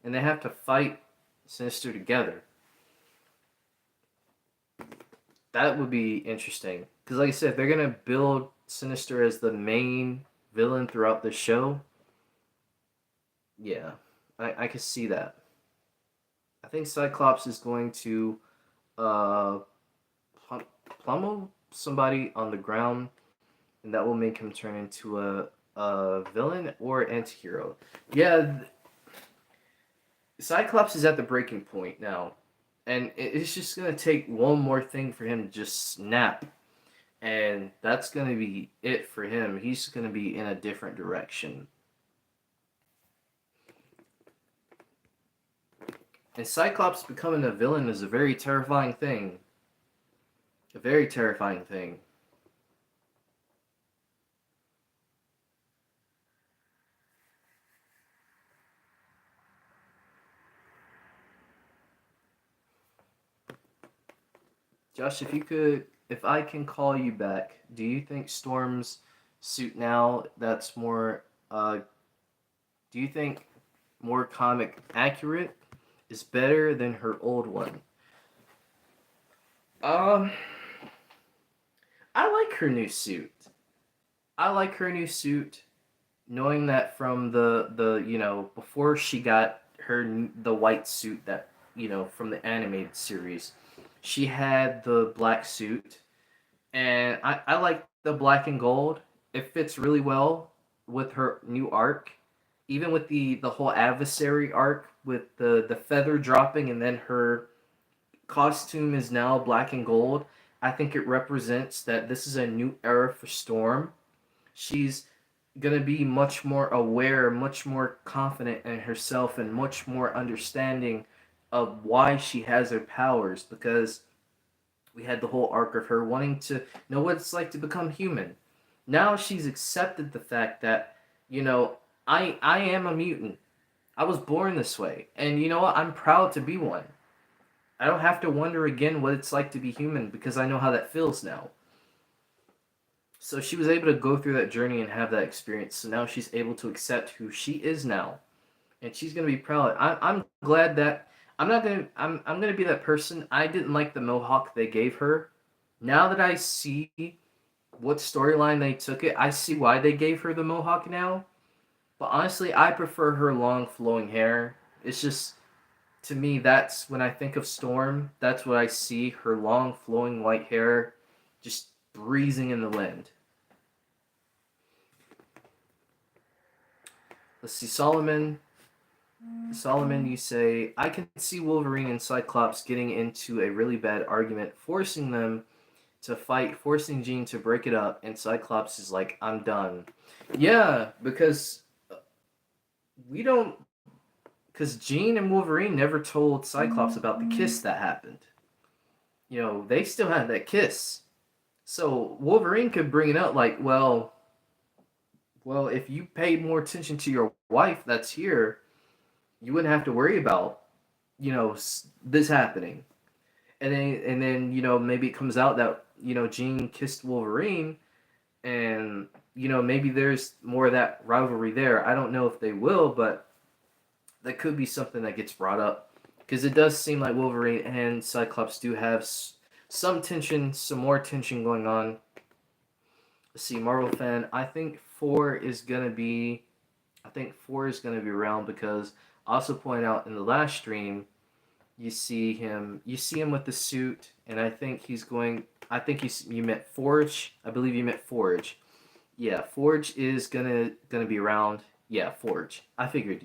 and they have to fight Sinister together. That would be interesting. Because, like I said, if they're going to build Sinister as the main villain throughout the show, Yeah, I can see that. I think Cyclops is going to uh pummel somebody on the ground, and that will make him turn into a villain or antihero. Yeah, Cyclops is at the breaking point now, and it's just gonna take one more thing for him to just snap, and that's gonna be it for him. He's gonna be in a different direction. And Cyclops becoming a villain is a very terrifying thing. A very terrifying thing. Josh, if I can call you back, do you think Storm's suit now that's more, do you think more comic accurate is better than her old one? Um, I like her new suit. I like her new suit, knowing that from the before she got the white suit that from the animated series, she had the black suit, and I like the black and gold. It fits really well with her new arc, even with the whole adversary arc with the feather dropping and then her costume is now black and gold. I think it represents that this is a new era for Storm. She's gonna be much more aware, much more confident in herself, and much more understanding of why she has her powers, because we had the whole arc of her wanting to know what it's like to become human. Now she's accepted the fact that, you know, I am a mutant. I was born this way. And you know what? I'm proud to be one. I don't have to wonder again what it's like to be human because I know how that feels now. So she was able to go through that journey and have that experience. So now she's able to accept who she is now, and she's gonna be proud. I'm glad that I'm gonna be that person. I didn't like the mohawk they gave her. Now that I see what storyline they took it, I see why they gave her the mohawk now. But honestly, I prefer her long flowing hair. It's just, to me, that's when I think of Storm. That's what I see: her long flowing white hair, just breezing in the wind. Let's see, Solomon. Solomon, you say, I can see Wolverine and Cyclops getting into a really bad argument, forcing them to fight, forcing Jean to break it up, and Cyclops is like, I'm done. Yeah, because we don't. Because Jean and Wolverine never told Cyclops about the kiss that happened. You know, they still had that kiss. So Wolverine could bring it up like, well, if you paid more attention to your wife that's here, you wouldn't have to worry about, this happening. And then maybe it comes out that Jean kissed Wolverine, and maybe there's more of that rivalry there. I don't know if they will, but that could be something that gets brought up, because it does seem like Wolverine and Cyclops do have some tension, some more tension going on. Let's see, Marvel fan. I think four is gonna be around because I also point out in the last stream you see him with the suit, and I think he's going. I think you meant Forge. I believe you meant Forge. Yeah, Forge is gonna be around. Yeah, Forge. I figured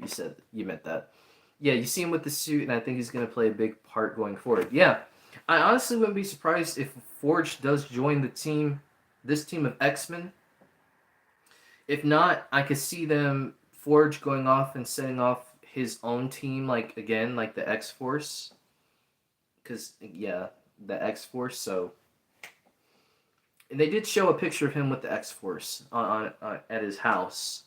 you meant that. Yeah, you see him with the suit, and I think he's gonna play a big part going forward. Yeah, I honestly wouldn't be surprised if Forge does join this team of X-Men. If not, I could see them Forge going off and setting off his own team, like again, like the X Force. Because yeah, the X Force. So, and they did show a picture of him with the X Force on at his house.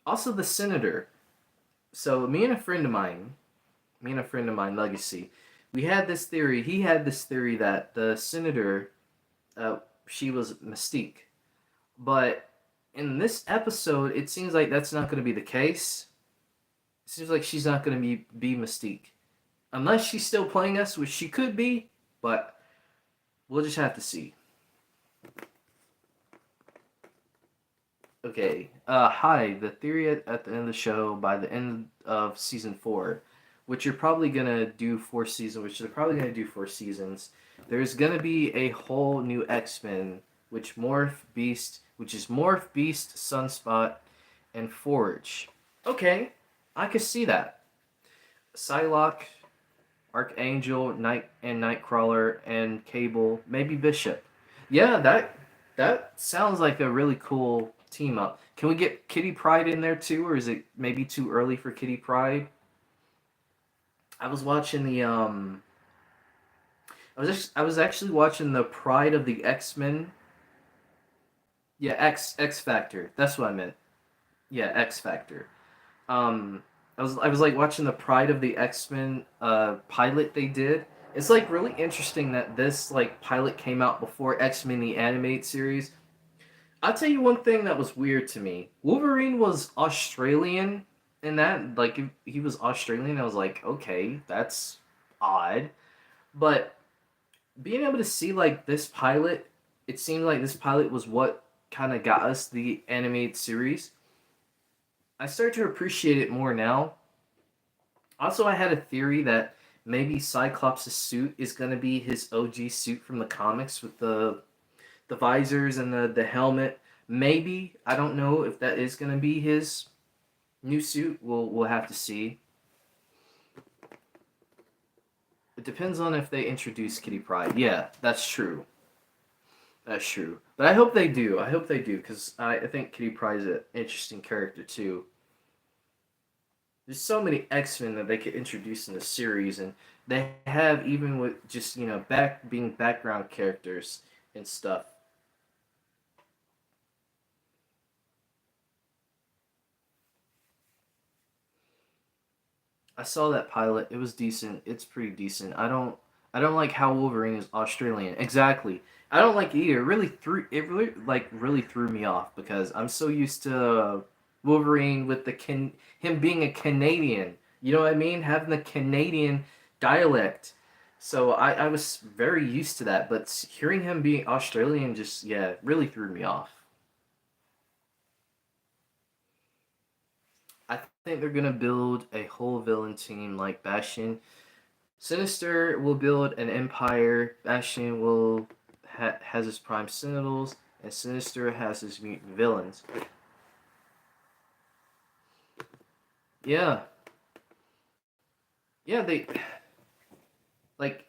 Also, the Senator. So me and a friend of mine, Legacy, we had this theory. He had this theory that the Senator, she was Mystique, but in this episode, it seems like that's not going to be the case. It seems like she's not going to be Mystique. Unless she's still playing us, which she could be, but we'll just have to see. Okay. Hi. The theory at the end of the show, by the end of season 4, which you're probably gonna do 4 seasons, which they're probably gonna do 4 seasons. There's gonna be a whole new X-Men, which is Morph, Beast, Sunspot, and Forge. Okay, I could see that. Psylocke, Archangel, Nightcrawler, and Cable, maybe Bishop. Yeah, that sounds like a really cool team up. Can we get Kitty Pryde in there too, or is it maybe too early for Kitty Pryde? I was watching the I was actually watching the Pride of the X-Men. Yeah, X Factor. That's what I meant. Yeah, X Factor. I was like watching the Pride of the X-Men pilot they did. It's like really interesting that this like pilot came out before X-Men the animated series. I'll tell you one thing that was weird to me. Wolverine was Australian in that, like if he was Australian. I was like, okay, that's odd. But being able to see like this pilot, it seemed like this pilot was what kind of got us the animated series. I start to appreciate it more now. Also, I had a theory that maybe Cyclops' suit is gonna be his OG suit from the comics with the visors and the helmet. Maybe, I don't know if that is gonna be his new suit. We'll have to see. It depends on if they introduce Kitty Pryde. Yeah, that's true. That's true. But I hope they do. I hope they do because I think Kitty Pryde is an interesting character too. There's so many X-Men that they could introduce in the series, and they have even with just back being background characters and stuff. I saw that pilot. It was decent. It's pretty decent. I don't like how Wolverine is Australian. Exactly. I don't like it either. It really threw me off because I'm so used to Wolverine with him being a Canadian. You know what I mean? Having the Canadian dialect. So I was very used to that, but hearing him being Australian just yeah, really threw me off. I think they're gonna build a whole villain team like Bastion. Sinister will build an empire. Bastion will has his prime sentinels, and Sinister has his mutant villains. Yeah, yeah. They like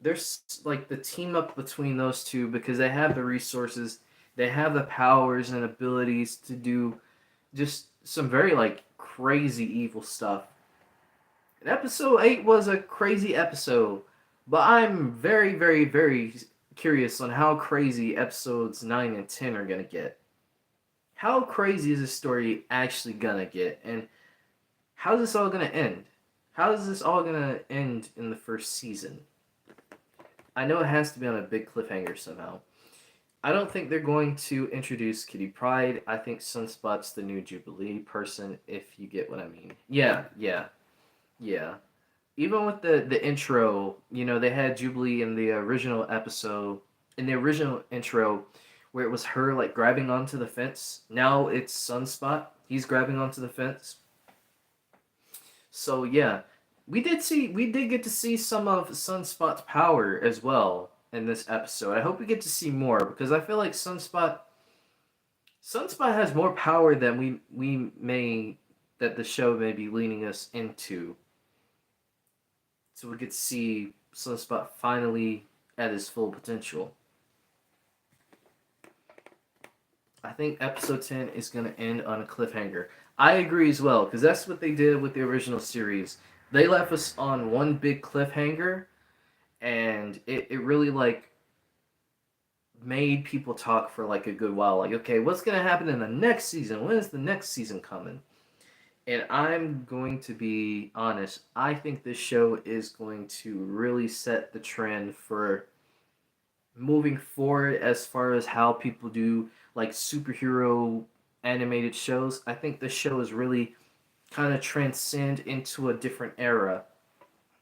there's like the team up between those two because they have the resources, they have the powers and abilities to do just some very like crazy evil stuff. And episode 8 was a crazy episode, but I'm very, very, very curious on how crazy episodes 9 and 10 are going to get. How crazy is this story actually going to get? And how's this all going to end? How is this all going to end in the first season? I know it has to be on a big cliffhanger somehow. I don't think they're going to introduce Kitty Pryde. I think Sunspot's the new Jubilee person, if you get what I mean. Yeah, yeah, yeah. Even with the intro, they had Jubilee in the original episode, in the original intro, where it was her like grabbing onto the fence. Now it's Sunspot. He's grabbing onto the fence. So yeah, we did get to see some of Sunspot's power as well in this episode. I hope we get to see more because I feel like Sunspot has more power than we may that the show may be leaning us into. So we get to see Sunspot finally at his full potential. I think episode 10 is going to end on a cliffhanger. I agree as well, because that's what they did with the original series. They left us on one big cliffhanger, and it really, like, made people talk for, like, a good while. Like, okay, what's going to happen in the next season? When is the next season coming? And I'm going to be honest, I think this show is going to really set the trend for moving forward as far as how people do like superhero animated shows. I think this show is really kind of transcend into a different era.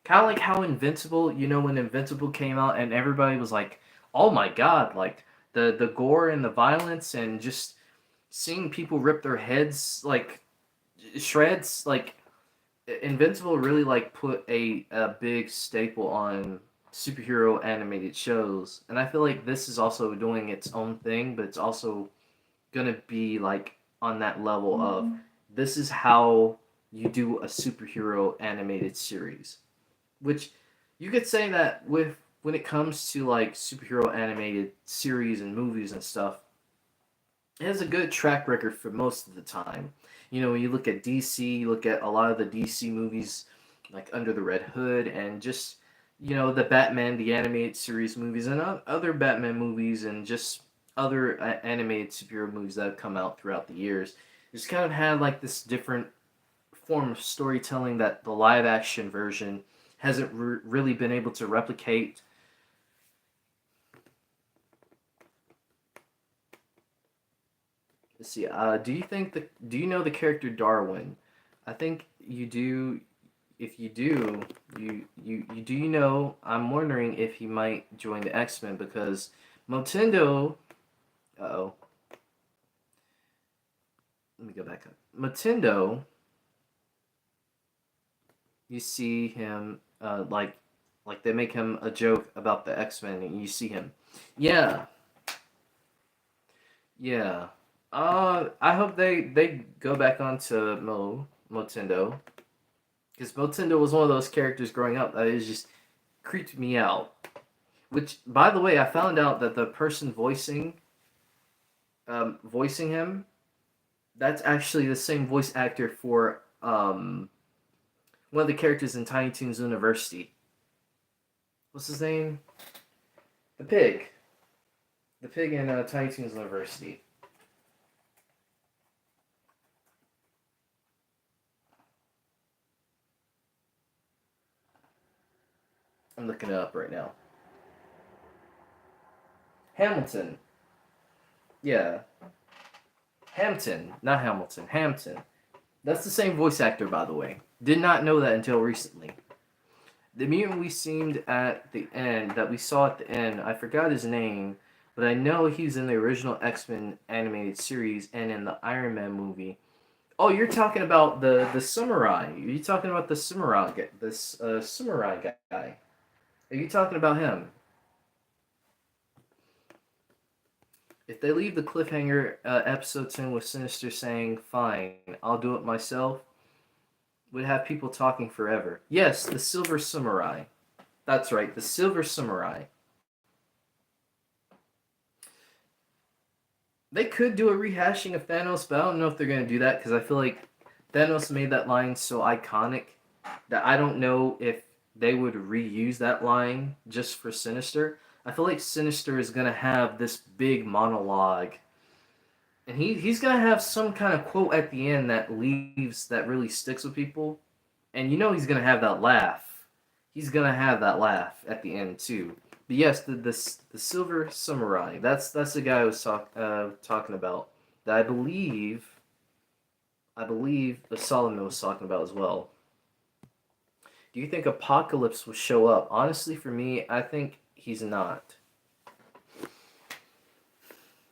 Kind of like how Invincible, when Invincible came out and everybody was like, "Oh my god!" Like the gore and the violence and just seeing people rip their heads like shreds. Like Invincible really like put a big staple on superhero animated shows, and I feel like this is also doing its own thing, but it's also gonna be like on that level of this is how you do a superhero animated series, which you could say that with when it comes to like superhero animated series and movies and stuff, it has a good track record for most of the time. When you look at DC, you look at a lot of the DC movies like Under the Red Hood and just the Batman the animated series movies and other Batman movies and just other animated superhero movies that have come out throughout the years. Just kind of had like this different form of storytelling that the live action version hasn't really been able to replicate. Let's see. Do you know the character Darwin? I think you do. If you do, you do you know? I'm wondering if he might join the X-Men because Motendo. Oh, let me go back up. Motendo. You see him like they make him a joke about the X-Men, and you see him. Yeah, yeah. I hope they go back onto Motendo because Motendo was one of those characters growing up that is just creeped me out. Which, by the way, I found out that the person voicing him, that's actually the same voice actor for one of the characters in Tiny Toons University. What's his name? The pig. The pig in Tiny Toons University. I'm looking it up right now. Hamilton. Yeah. Hampton, not Hamilton. Hampton. That's the same voice actor, by the way. Did not know that until recently. The mutant we seemed at the end, that we saw at the end, I forgot his name, but I know he's in the original X-Men animated series and in the Iron Man movie. Oh, you're talking about the samurai. Are you talking about the samurai guy? This samurai guy. Are you talking about him? If they leave the cliffhanger episode 10 with Sinister saying, "Fine, I'll do it myself," would have people talking forever. Yes, the Silver Samurai. That's right, the Silver Samurai. They could do a rehashing of Thanos, but I don't know if they're going to do that because I feel like Thanos made that line so iconic that I don't know if they would reuse that line just for Sinister. I feel like Sinister is going to have this big monologue. And he's going to have some kind of quote at the end that really sticks with people. And he's going to have that laugh. He's going to have that laugh at the end too. But yes, the Silver Samurai. That's the guy I was talking about. That I believe the Solomon was talking about as well. Do you think Apocalypse will show up? Honestly, for me, I think he's not.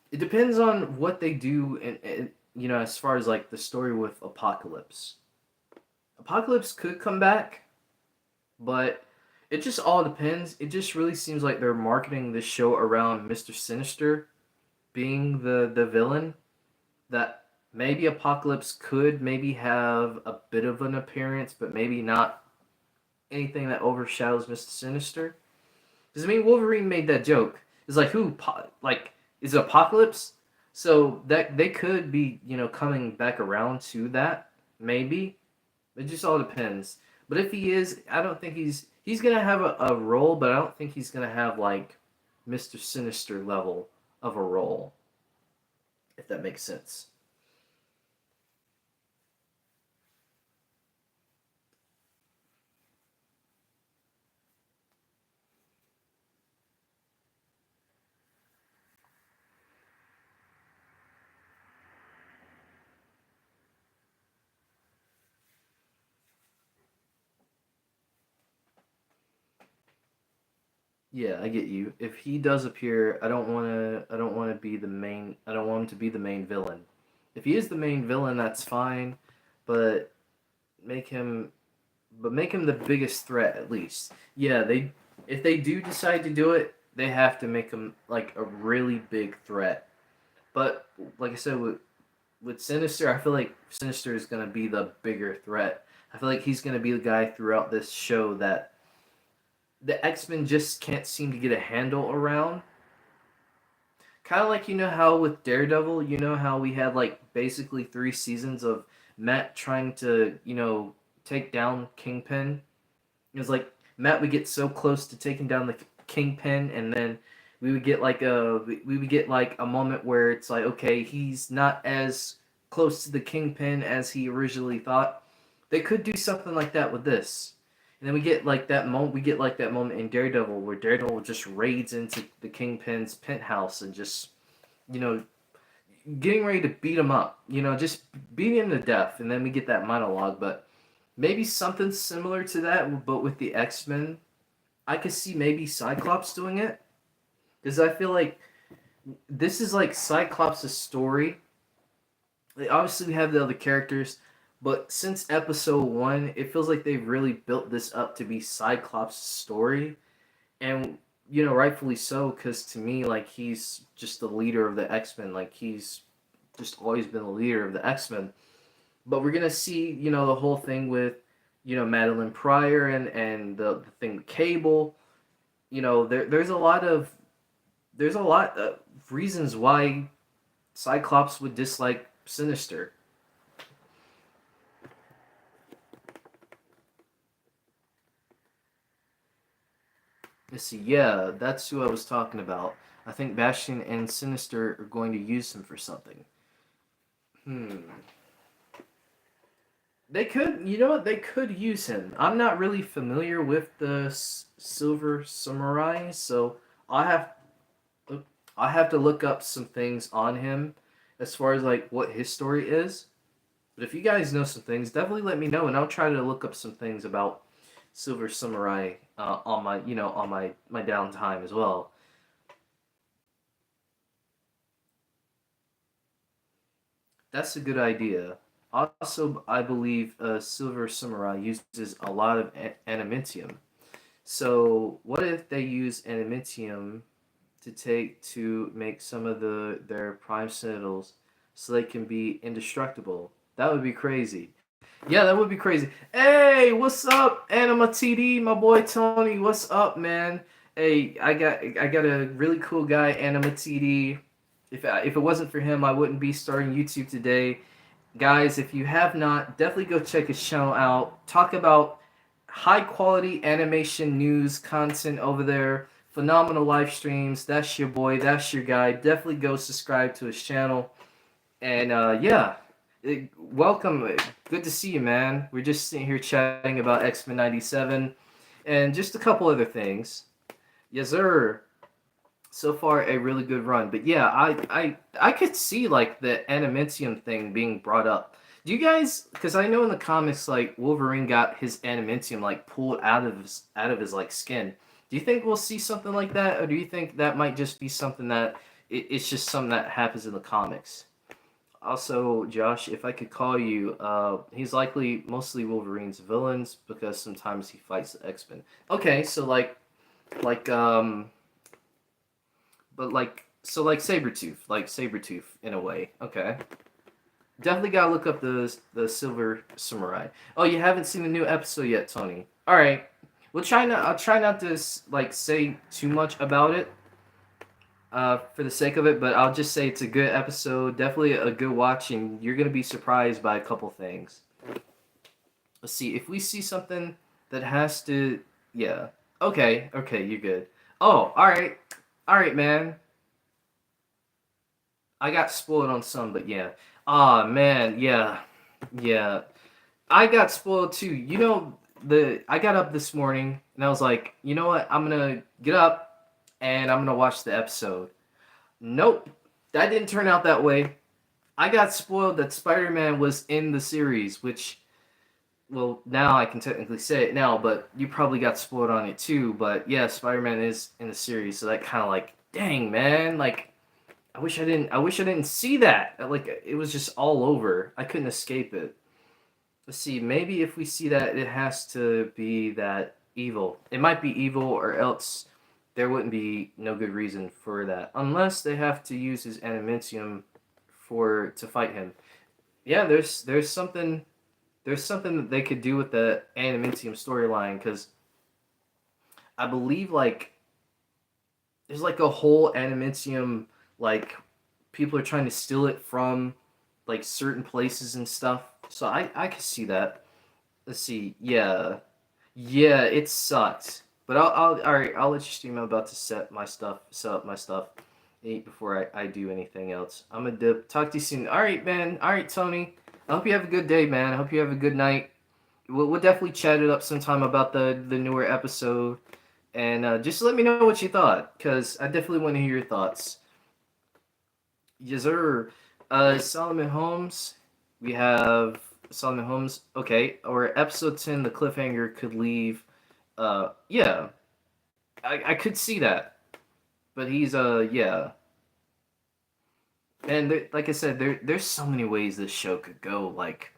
It depends on what they do, and as far as like the story with Apocalypse. Apocalypse could come back, but it just all depends. It just really seems like they're marketing this show around Mr. Sinister being the villain. That maybe Apocalypse could maybe have a bit of an appearance, but maybe not anything that overshadows Mr. Sinister. Because Wolverine made that joke. It's like is it Apocalypse? So that they could be coming back around to that maybe. It just all depends. But if he is, I don't think he's gonna have a role, but I don't think he's gonna have like Mr. Sinister level of a role. If that makes sense. Yeah, I get you. If he does appear, I don't want to. I don't want to be the main. I don't want him to be the main villain. If he is the main villain, that's fine, but make him. But make him the biggest threat at least. Yeah, they. If they do decide to do it, they have to make him like a really big threat. But like I said, with Sinister, I feel like Sinister is gonna be the bigger threat. I feel like he's gonna be the guy throughout this show that the X Men just can't seem to get a handle around. Kind of like, you know how with Daredevil, you know how we had like basically 3 seasons of Matt trying to, take down Kingpin. It was like Matt would get so close to taking down the Kingpin, and then we would get like a moment where it's like, okay, he's not as close to the Kingpin as he originally thought. They could do something like that with this. And then we get like that moment. We get like that moment in Daredevil where Daredevil just raids into the Kingpin's penthouse and just, you know, getting ready to beat him up. Just beating him to death. And then we get that monologue. But maybe something similar to that, but with the X-Men. I could see maybe Cyclops doing it, because I feel like this is like Cyclops' story. Like, obviously, we have the other characters, but since episode 1, it feels like they've really built this up to be Cyclops' story, and rightfully so, because to me, like, he's just the leader of the X-Men. Like, he's just always been the leader of the X-Men. But we're gonna see, the whole thing with, Madeline Pryor and the thing with Cable. There's a lot of reasons why Cyclops would dislike Sinister. Let's see, yeah, that's who I was talking about. I think Bastion and Sinister are going to use him for something. Hmm. They could, you know what? They could use him. I'm not really familiar with the Silver Samurai, so I have I have to look up some things on him as far as like what his story is. But if you guys know some things, definitely let me know, and I'll try to look up some things about Silver Samurai on my on my downtime as well. That's a good idea. Also, I believe Silver Samurai uses a lot of animitium. So, what if they use animitium to make some of their prime sentinels so they can be indestructible? That would be crazy. Yeah, that would be crazy. Hey, what's up, Anima TD, my boy Tony? What's up, man? Hey, I got a really cool guy, Anima TD. If it wasn't for him, I wouldn't be starting YouTube today. Guys, if you have not, definitely go check his channel out. Talk about high quality animation news content over there. Phenomenal live streams. That's your boy. That's your guy. Definitely go subscribe to his channel. And yeah, welcome. Good to see you, man. We're just sitting here chatting about X-Men 97 and just a couple other things. Yes, sir. So far, a really good run. But yeah, I could see like the animentium thing being brought up. Do you guys? Because I know in the comics, like Wolverine got his animentium like pulled out of his like skin. Do you think we'll see something like that, or do you think that might just be something that it's just something that happens in the comics? Also, Josh, if I could call you, he's likely mostly Wolverine's villains because sometimes he fights the X-Men. Okay, so like but like Sabretooth in a way. Okay. Definitely gotta look up the Silver Samurai. Oh, you haven't seen the new episode yet, Tony. All right. I'll try not to like say too much about it, for the sake of it, but I'll just say it's a good episode. Definitely a good watch, and you're gonna be surprised by a couple things. Let's see if we see something that has to. Yeah. Okay. Okay. You're good. Oh, all right. All right, man. I got spoiled on some, but yeah. Ah, man, yeah, yeah. I got spoiled too. I got up this morning and I was like, you know what? I'm gonna get up and I'm gonna watch the episode. Nope, that didn't turn out that way. I got spoiled that Spider-Man was in the series, well, now I can technically say it now, but you probably got spoiled on it too. But yeah, Spider-Man is in the series, so that kind of like, dang man, like I wish I didn't see that. Like it was just all over. I couldn't escape it. Let's see. Maybe if we see that, it has to be that evil. It might be evil, or else there wouldn't be no good reason for that, unless they have to use his adamantium for to fight him. Yeah, there's something that they could do with the adamantium storyline because I believe like there's like a whole adamantium like people are trying to steal it from like certain places and stuff. So I can see that. Let's see. Yeah. Yeah, it sucks. But all right, I'll let you stream. I'm about to set up my stuff before I do anything else. I'm gonna dip. Talk to you soon. All right, man. All right, Tony. I hope you have a good day, man. I hope you have a good night. We'll definitely chat it up sometime about the newer episode, and just let me know what you thought, cause I definitely want to hear your thoughts. Yes, sir. Solomon Holmes. We have Solomon Holmes. Okay, or episode 10, the cliffhanger could leave. Yeah, I could see that, but he's yeah. And like I said, there's so many ways this show could go. Like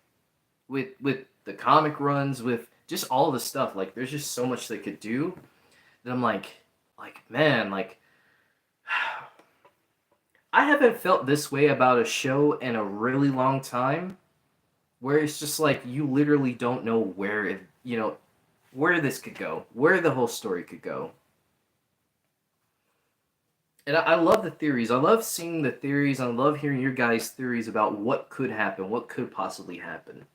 with the comic runs, with just all the stuff. Like there's just so much they could do. That I'm like man, like I haven't felt this way about a show in a really long time. Where it's just like you literally don't know where where this could go, where the whole story could go. And I love the theories. I love seeing the theories. I love hearing your guys' theories about what could happen, what could possibly happen.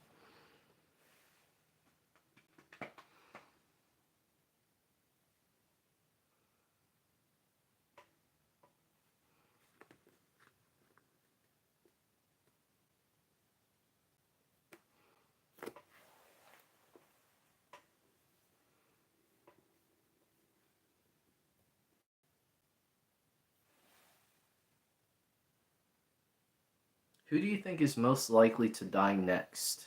Who do you think is most likely to die next?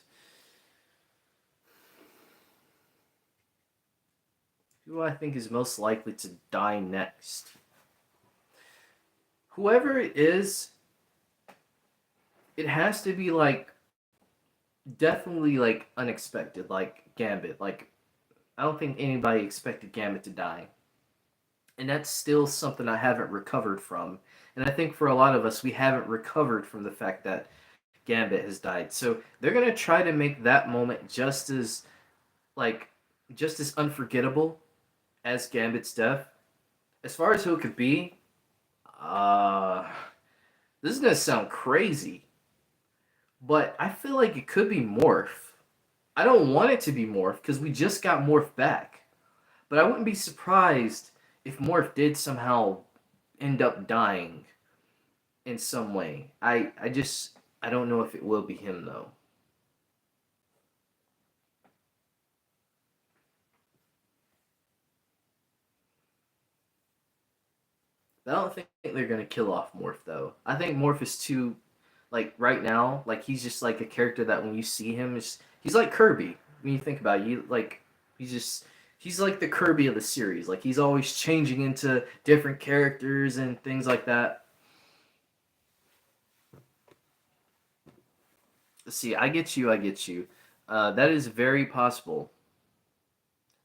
Who do I think is most likely to die next? Whoever it is, it has to be like definitely like unexpected, like Gambit. Like I don't think anybody expected Gambit to die. And that's still something I haven't recovered from. And I think for a lot of us, we haven't recovered from the fact that Gambit has died. So they're gonna try to make that moment like just as unforgettable as Gambit's death. As far as who it could be, uh, this is gonna sound crazy, but I feel like it could be Morph. I don't want it to be Morph because we just got Morph back, but I wouldn't be surprised if Morph did somehow end up dying in some way. I don't know if it will be him though. I don't think they're gonna kill off Morph though. I think Morph is too like right now, like he's just like a character that when you see him, he's like Kirby. When you think about it, you like he's just he's like the Kirby of the series. Like he's always changing into different characters and things like that. See, I get you. I get you. That is very possible.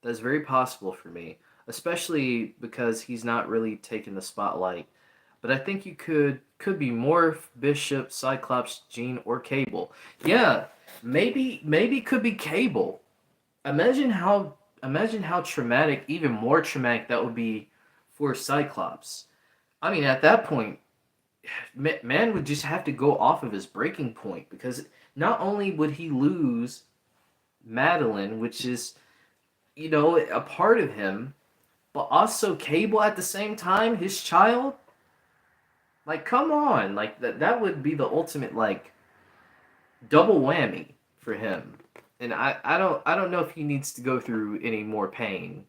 That's very possible for me, especially because he's not really taking the spotlight. But I think you could be Morph, Bishop, Cyclops, Jean, or Cable. Yeah, maybe could be Cable. Imagine how traumatic, even more traumatic that would be for Cyclops. I mean, at that point, man would just have to go off of his breaking point because not only would he lose Madeline, which is a part of him, but also Cable at the same time, his child. Like, come on, like that would be the ultimate like double whammy for him. And I don't know if he needs to go through any more pain.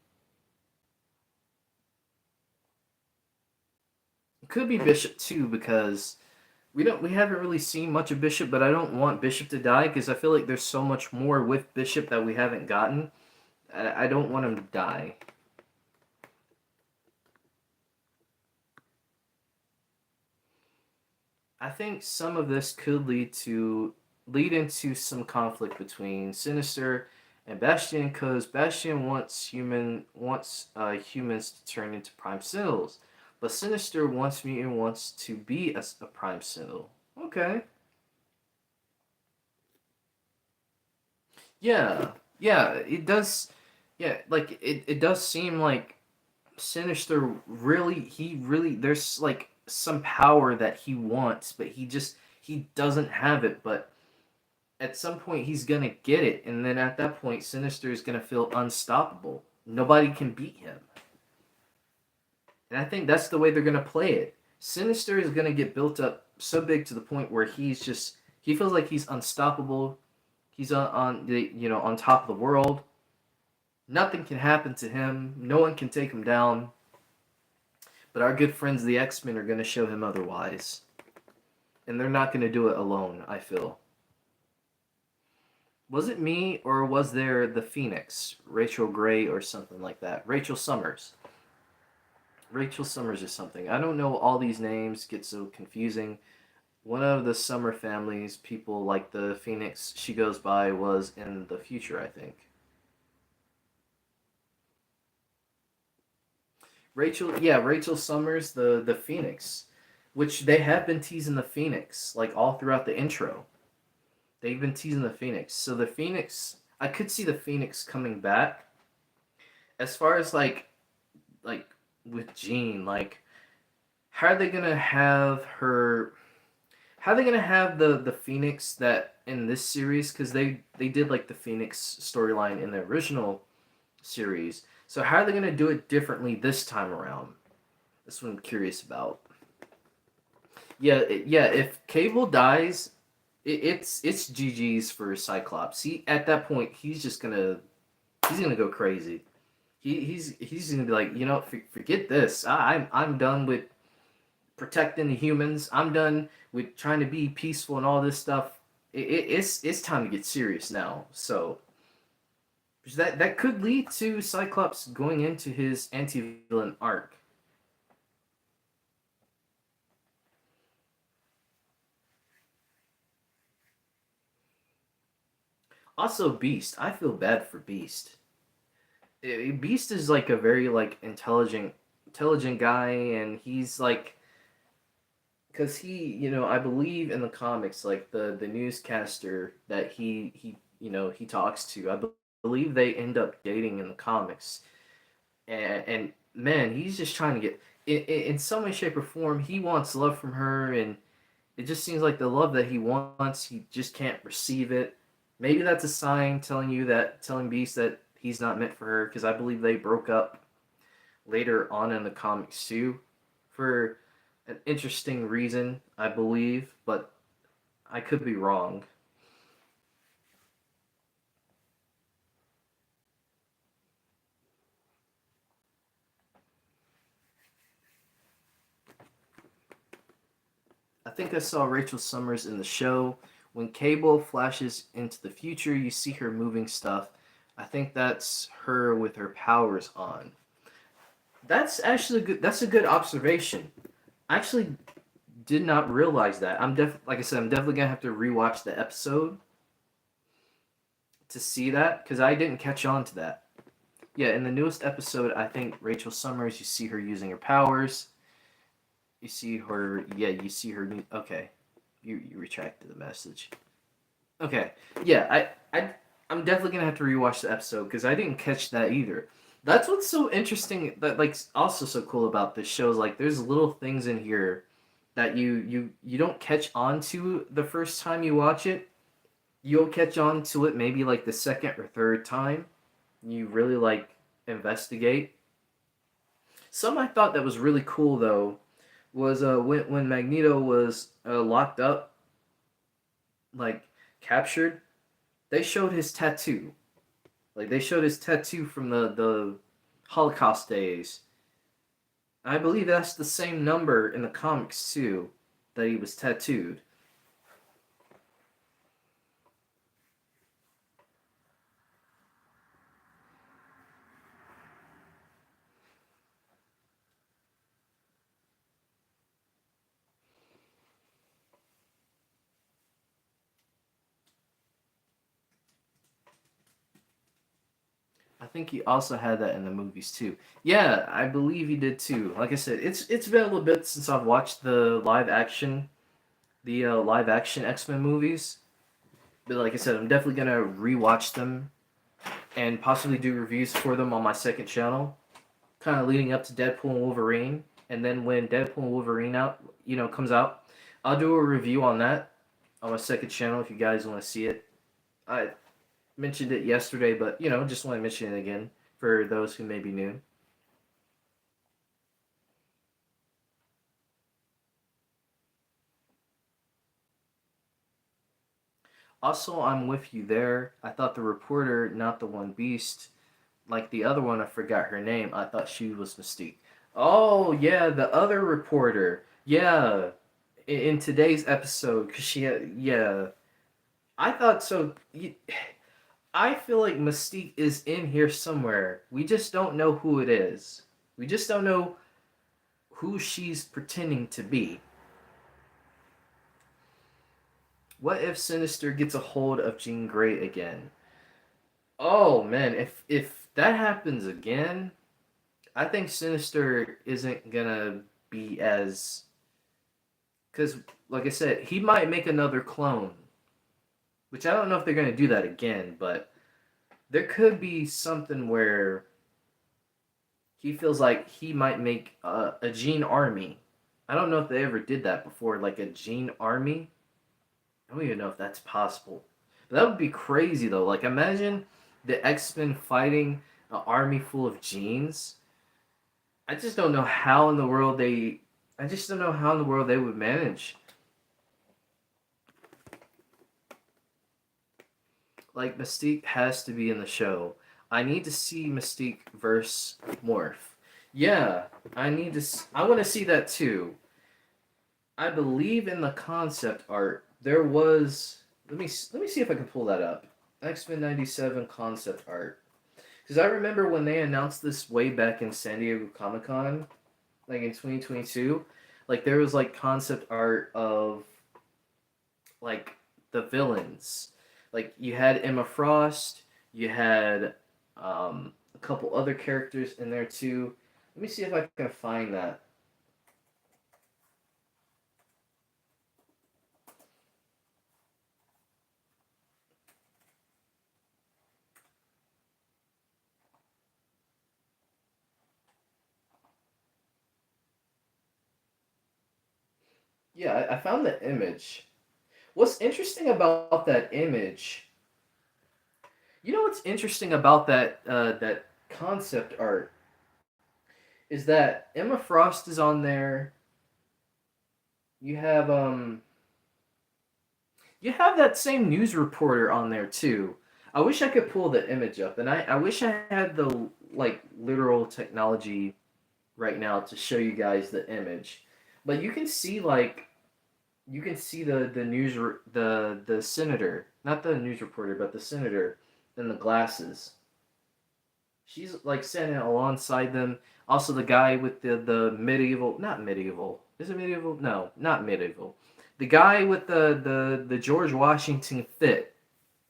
It could be Bishop too because we haven't really seen much of Bishop, but I don't want Bishop to die because I feel like there's so much more with Bishop that we haven't gotten. I don't want him to die. I think some of this could lead into some conflict between Sinister and Bastion because Bastion wants humans to turn into Prime Sentinels, but Sinister wants to be a Prime Sentinel. Okay. Yeah, yeah, it does. Yeah, like it does seem like Sinister really there's like some power that he wants, but he doesn't have it. But at some point he's gonna get it, and then at that point Sinister is gonna feel unstoppable. Nobody can beat him, and I think that's the way they're gonna play it. Sinister is gonna get built up so big to the point where he feels like he's unstoppable. He's on the on top of the world. Nothing can happen to him. No one can take him down. But our good friends, the X-Men, are going to show him otherwise. And they're not going to do it alone, I feel. Was it me, or was there the Phoenix? Rachel Gray or something like that. Rachel Summers. Rachel Summers or something. I don't know, all these names get so confusing. One of the Summer families, people like the Phoenix she goes by, was in the future, I think. Rachel Summers, the Phoenix, which they have been teasing the Phoenix like all throughout the intro. They've been teasing the Phoenix. So the Phoenix, I could see the Phoenix coming back. As far as like with Jean, like how are they gonna have her? How are they gonna have the Phoenix that in this series? Because they did like the Phoenix storyline in the original series. So how are they gonna do it differently this time around? That's what I'm curious about. Yeah. If Cable dies, it's GG's for Cyclops. He at that point he's gonna go crazy. He's gonna be like, forget this. I'm done with protecting the humans. I'm done with trying to be peaceful and all this stuff. It's time to get serious now. So that could lead to Cyclops going into his anti-villain arc. Also, Beast. I feel bad for Beast. Beast is like a very like intelligent guy, and he's like, because I believe in the comics, like the newscaster that he talks to, believe they end up dating in the comics, and man, he's just trying to get in some way, shape, or form. He wants love from her, and it just seems like the love that he wants, he just can't receive it. Maybe that's a sign telling Beast that he's not meant for her, because I believe they broke up later on in the comics too, for an interesting reason, I believe, but I could be wrong. I think I saw Rachel Summers in the show. When Cable flashes into the future, you see her moving stuff. I think that's her with her powers on. That's actually good. That's a good observation. I actually did not realize that. Like I said, I'm definitely gonna have to rewatch the episode to see that because I didn't catch on to that. Yeah, in the newest episode, I think Rachel Summers. You see her using her powers. You see her. Yeah, you see her. Okay, you retracted the message. Okay, yeah, I'm definitely gonna have to rewatch the episode because I didn't catch that either. That's what's so interesting. That like also so cool about this show is like there's little things in here that you don't catch on to the first time you watch it. You'll catch on to it maybe like the second or third time you really like investigate. Some I thought that was really cool though was when Magneto was locked up, like captured. They showed his tattoo. Like they showed his tattoo from the Holocaust days. I believe that's the same number in the comics too that he was tattooed. I think he also had that in the movies too. Yeah, I believe he did too. Like I said, it's been a little bit since I've watched the live action X-Men movies. But like I said, I'm definitely gonna rewatch them and possibly do reviews for them on my second channel, kind of leading up to Deadpool and Wolverine. And then when Deadpool and Wolverine comes out, I'll do a review on that on my second channel if you guys want to see it. I mentioned it yesterday, but just want to mention it again for those who may be new. Also, I'm with you there. I thought the reporter, not the one Beast, like the other one, I forgot her name. I thought she was Mystique. Oh yeah, the other reporter. Yeah, in today's episode, because she had, yeah, I thought so. I feel like Mystique is in here somewhere. We just don't know who it is. We just don't know who she's pretending to be. What if Sinister gets a hold of Jean Grey again? Oh man, if that happens again, I think Sinister isn't gonna be as, because like I said, he might make another clone, which I don't know if they're gonna do that again, but there could be something where he feels like he might make a Jean army. I don't know if they ever did that before, like a Jean army. I don't even know if that's possible. But that would be crazy though. Like imagine the X-Men fighting an army full of Jeans. I just don't know how in the world they I just don't know how in the world they would manage. Like Mystique has to be in the show. I need to see Mystique versus Morph. Yeah, I want to see that too. I believe in the concept art. There was let me see if I can pull that up. X-Men 97 concept art. Cuz I remember when they announced this way back in San Diego Comic-Con like in 2022, like there was like concept art of like the villains. Like you had Emma Frost, you had a couple other characters in there too. Let me see if I can find that. Yeah, I found the image. What's interesting about that image? You know what's interesting about that concept art is that Emma Frost is on there. You have you have that same news reporter on there too. I wish I could pull the image up, and I wish I had the like literal technology right now to show you guys the image. But you can see the the senator, not the news reporter, but the senator in the glasses. She's like standing alongside them. Also, the guy with the medieval, not medieval. Is it medieval? No, not medieval. The guy with the George Washington fit.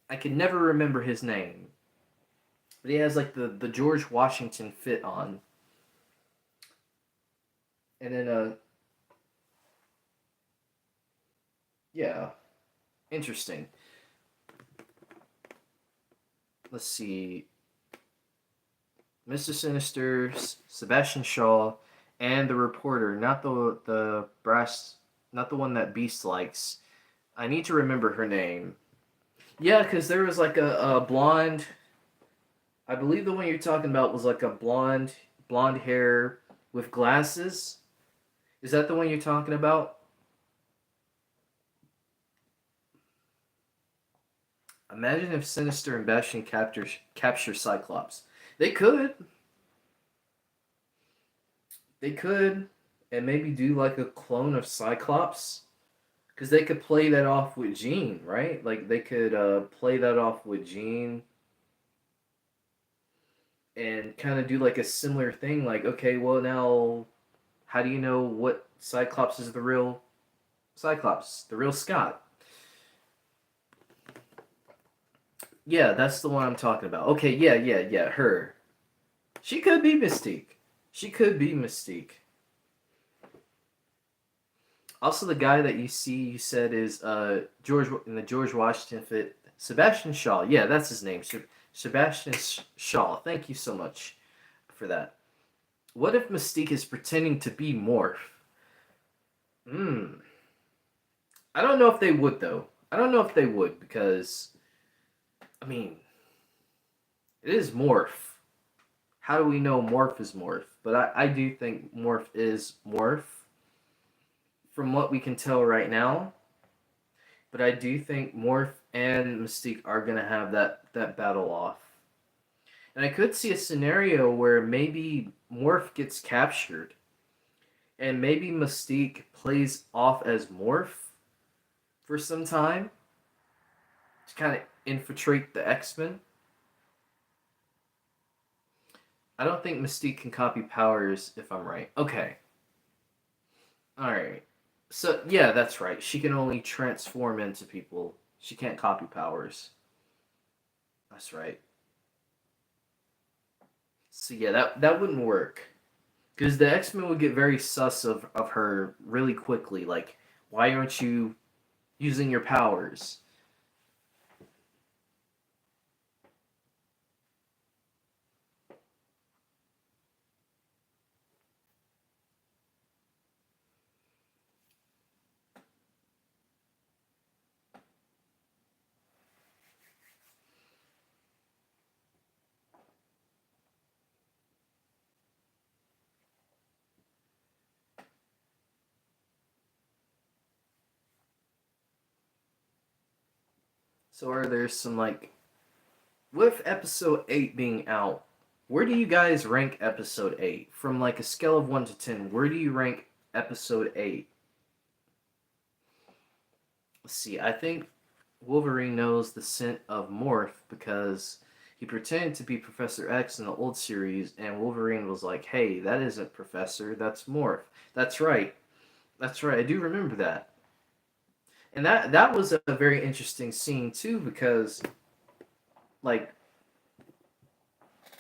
I can never remember his name, but he has like the George Washington fit on. And then yeah, interesting. Let's see. Mr. Sinister, Sebastian Shaw, and the reporter, not the brass, not the one that Beast likes. I need to remember her name. Yeah, because there was like a blonde. I believe the one you're talking about was like a blonde hair with glasses. Is that the one you're talking about? Imagine if Sinister and Bastion capture Cyclops. They could. They could, and maybe do like a clone of Cyclops. Because they could play that off with Jean, right? Like they could play that off with Jean and kind of do like a similar thing. Like, okay, well now, how do you know what Cyclops is the real Cyclops, the real Scott? Yeah, that's the one I'm talking about. Okay, yeah, her. She could be Mystique. She could be Mystique. Also, the guy that you see, you said is George in the George Washington fit. Sebastian Shaw. Yeah, that's his name. Sebastian Shaw. Thank you so much for that. What if Mystique is pretending to be Morph? Hmm. I don't know if they would though. I don't know if they would because I mean it is Morph. How do we know Morph is Morph? But I do think Morph is Morph from what we can tell right now. But I do think Morph and Mystique are gonna have that battle off. And I could see a scenario where maybe Morph gets captured and maybe Mystique plays off as Morph for some time to kind of infiltrate the X-Men. I don't think Mystique can copy powers if I'm right. Okay. Alright. So, yeah, that's right. She can only transform into people. She can't copy powers. That's right. So, yeah, that wouldn't work. Because the X-Men would get very sus of her really quickly. Like, why aren't you using your powers? So, are there some, like, with episode 8 being out, where do you guys rank episode 8? From like a scale of 1 to 10, where do you rank episode 8? Let's see, I think Wolverine knows the scent of Morph because he pretended to be Professor X in the old series, and Wolverine was like, hey, that isn't Professor, that's Morph. That's right. That's right, I do remember that. And that was a very interesting scene too because like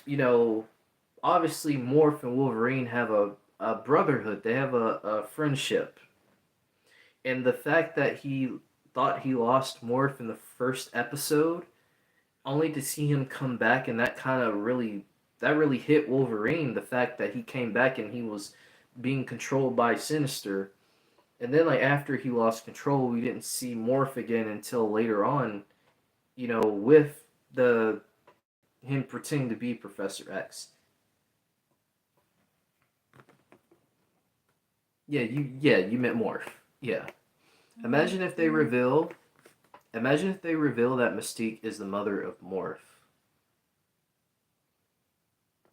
you know obviously Morph and Wolverine have a brotherhood. They have a friendship. And the fact that he thought he lost Morph in the first episode, only to see him come back, and that really hit Wolverine. The fact that he came back and he was being controlled by Sinister, and then like after he lost control, we didn't see Morph again until later on. With the him pretending to be Professor X. Yeah, you meant Morph. Yeah. Imagine if they reveal Imagine if they reveal that Mystique is the mother of Morph.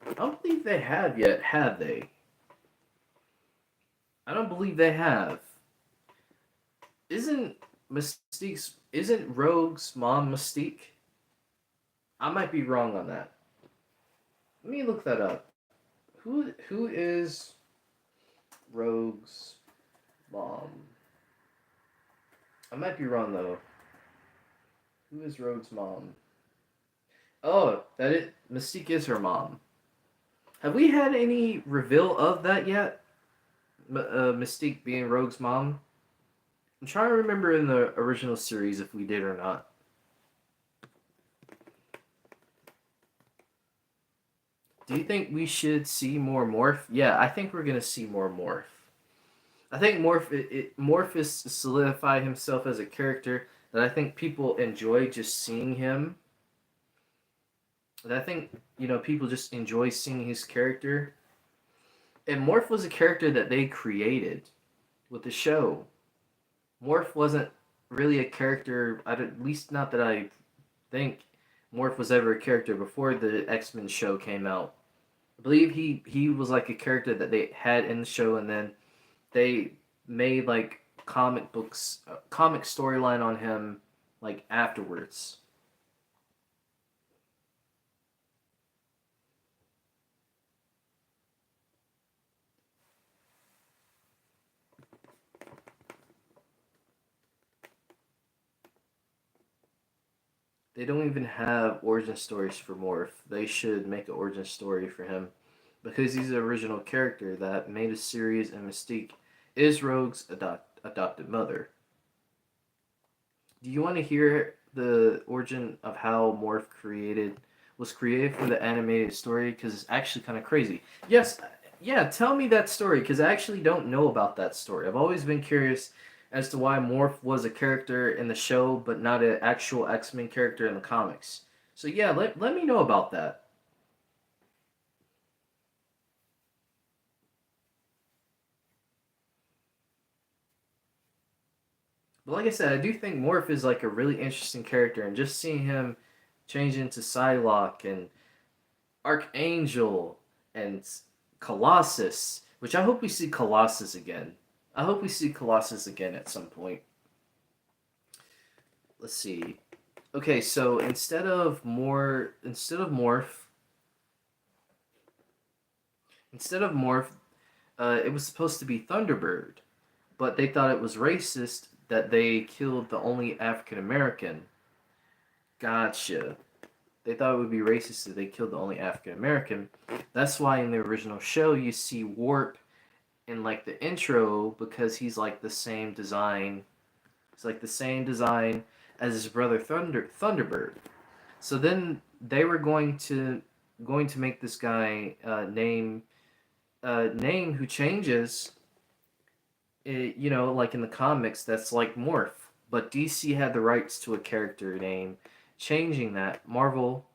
I don't believe they have yet, have they? I don't believe they have. Isn't Rogue's mom Mystique? I might be wrong on that. Let me look that up. Who is Rogue's mom? I might be wrong though. Who is Rogue's mom? Oh, Mystique is her mom. Have we had any reveal of that yet? Mystique being Rogue's mom? I'm trying to remember in the original series if we did or not. Do you think we should see more Morph? Yeah, I think we're gonna see more Morph. I think Morph is solidified himself as a character that I think people enjoy just seeing him. And I think people just enjoy seeing his character. And Morph was a character that they created with the show. Morph wasn't really a character, at least not that I think Morph was ever a character before the X-Men show came out. I believe he was like a character that they had in the show, and then they made like comic storyline on him like afterwards. They don't even have origin stories for Morph. They should make an origin story for him because he's the original character that made a series, and Mystique is Rogue's adopted mother. Do you want to hear the origin of how Morph was created for the animated story? Because it's actually kind of crazy. Yes, yeah. Tell me that story because I actually don't know about that story. I've always been curious as to why Morph was a character in the show but not an actual X-Men character in the comics. So yeah, let me know about that. But like I said, I do think Morph is like a really interesting character, and just seeing him change into Psylocke and Archangel and Colossus, which I hope we see Colossus again. I hope we see Colossus again at some point. Let's see. Okay, so instead of Morph, it was supposed to be Thunderbird, but they thought it was racist that they killed the only African American. Gotcha. They thought it would be racist if they killed the only African American. That's why in the original show you see Warp in like the intro because he's like the same design. It's like the same design as his brother Thunderbird. So then they were going to make this guy name who changes. Like in the comics, that's like Morph. But DC had the rights to a character name. Changing that, Marvel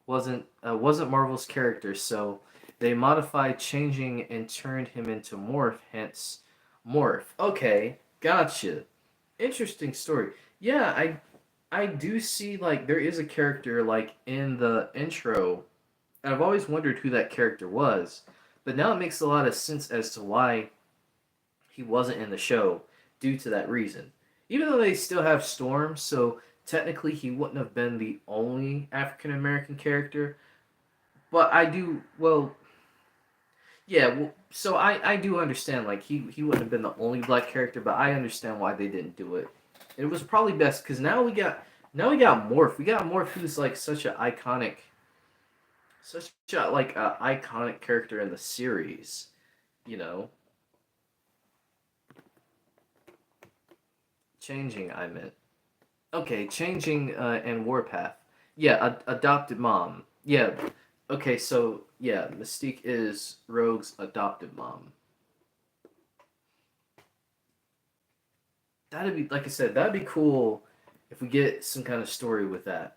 wasn't Marvel's character, so they modified changing and turned him into Morph. Hence, Morph. Okay, gotcha. Interesting story. Yeah, I do see like there is a character like in the intro. And I've always wondered who that character was, but now it makes a lot of sense as to why he wasn't in the show due to that reason. Even though they still have Storm, so technically he wouldn't have been the only African American character. But I do well, yeah. Well, so I do understand like he wouldn't have been the only black character, but I understand why they didn't do it. It was probably best because now we got Morph. We got Morph who's like such a iconic character in the series. You know, changing. I meant. Okay, changing and Warpath. Yeah, adopted mom. Yeah. Okay, so yeah, Mystique is Rogue's adopted mom. That'd be like I said, that'd be cool if we get some kind of story with that.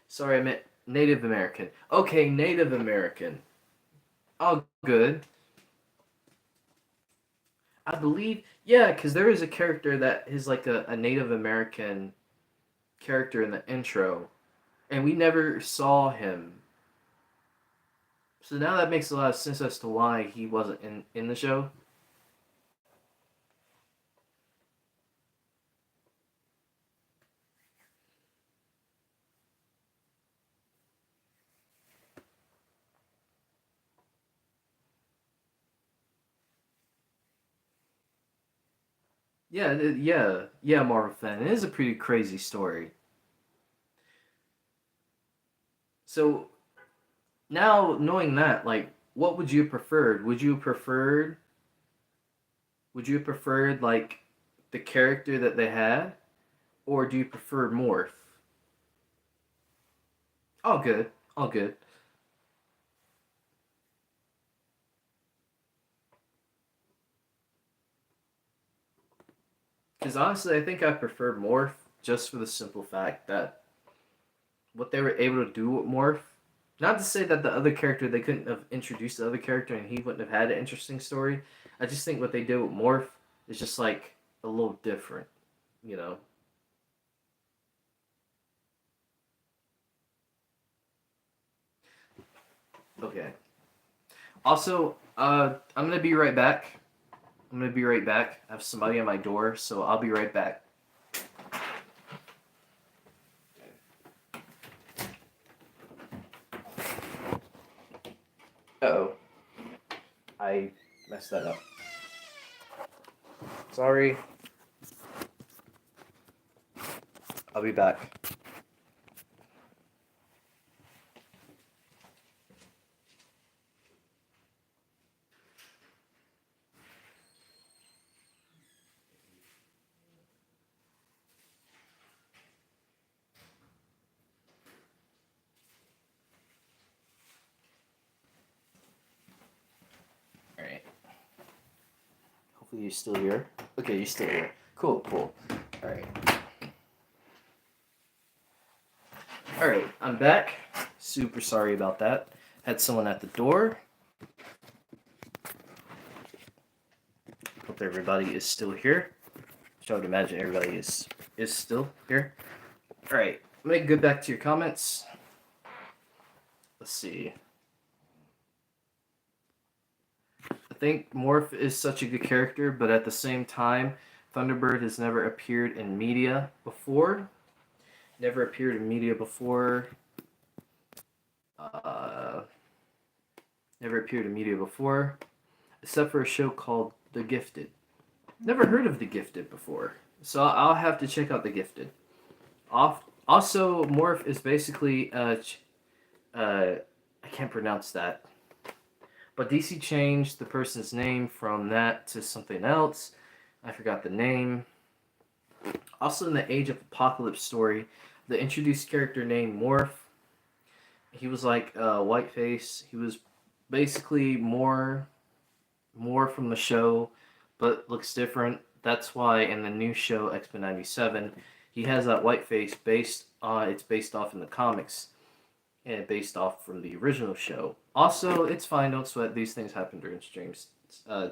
Sorry, I meant Native American. Okay, Native American. Oh, good. I believe, yeah, because there is a character that is like a Native American character in the intro, and we never saw him. So now that makes a lot of sense as to why he wasn't in the show. Yeah, yeah, Marvel fan. It is a pretty crazy story. So now knowing that, like, what would you preferred? Would you preferred like the character that they had, or do you prefer Morph? All good, all good. Because honestly, I think I prefer Morph just for the simple fact that what they were able to do with Morph. Not to say that the other character they couldn't have introduced the other character and he wouldn't have had an interesting story. I just think what they did with Morph is just like a little different, you know. Okay. Also, I'm gonna be right back. I'm gonna be right back. I have somebody at my door, so I'll be right back. Uh-oh. I messed that up. Sorry. I'll be back. Alright. Hopefully you're still here. Okay, you're still here. Cool, cool. Alright. Alright, I'm back. Super sorry about that. Had someone at the door. Hope everybody is still here. I would imagine everybody is still here. Alright, I'm gonna go back to your comments. Let's see. I think Morph is such a good character, but at the same time, Thunderbird has never appeared in media before. Never appeared in media before. Never appeared in media before, except for a show called The Gifted. Never heard of The Gifted before, so I'll have to check out The Gifted. Also, Morph is basically I can't pronounce that, but DC changed the person's name from that to something else. I forgot the name. Also, in the Age of Apocalypse story, the introduced character named Morph. He was like Whiteface. He was basically more from the show, but looks different. That's why in the new show X-Men '97, he has that white face it's based off in the comics, and based off from the original show. Also, it's fine. Don't sweat. These things happen during streams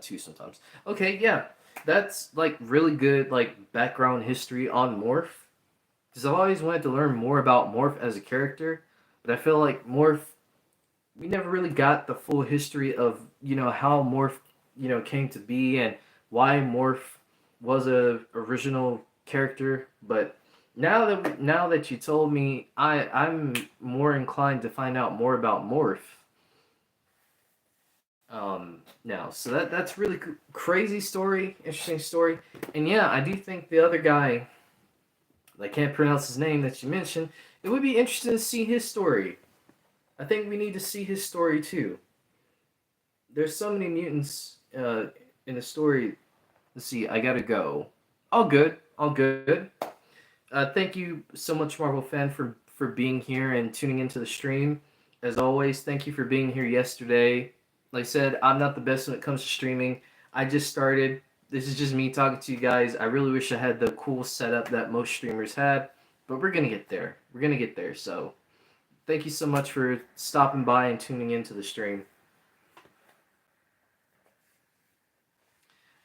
too sometimes. Okay, yeah, that's like really good like background history on Morph. Because I've always wanted to learn more about Morph as a character, but I feel like Morph, we never really got the full history of how Morph came to be and why Morph was a original character. But now that you told me, I'm more inclined to find out more about Morph. Now, so that's really crazy story, interesting story, and yeah, I do think the other guy, I can't pronounce his name that you mentioned. It would be interesting to see his story. I think we need to see his story too. There's so many mutants in the story. Let's see, I gotta go. All good, all good. Thank you so much, Marvel fan, for being here and tuning into the stream. As always, thank you for being here yesterday. Like I said, I'm not the best when it comes to streaming. I just started. This is just me talking to you guys. I really wish I had the cool setup that most streamers had, but we're gonna get there. We're gonna get there. So, thank you so much for stopping by and tuning into the stream.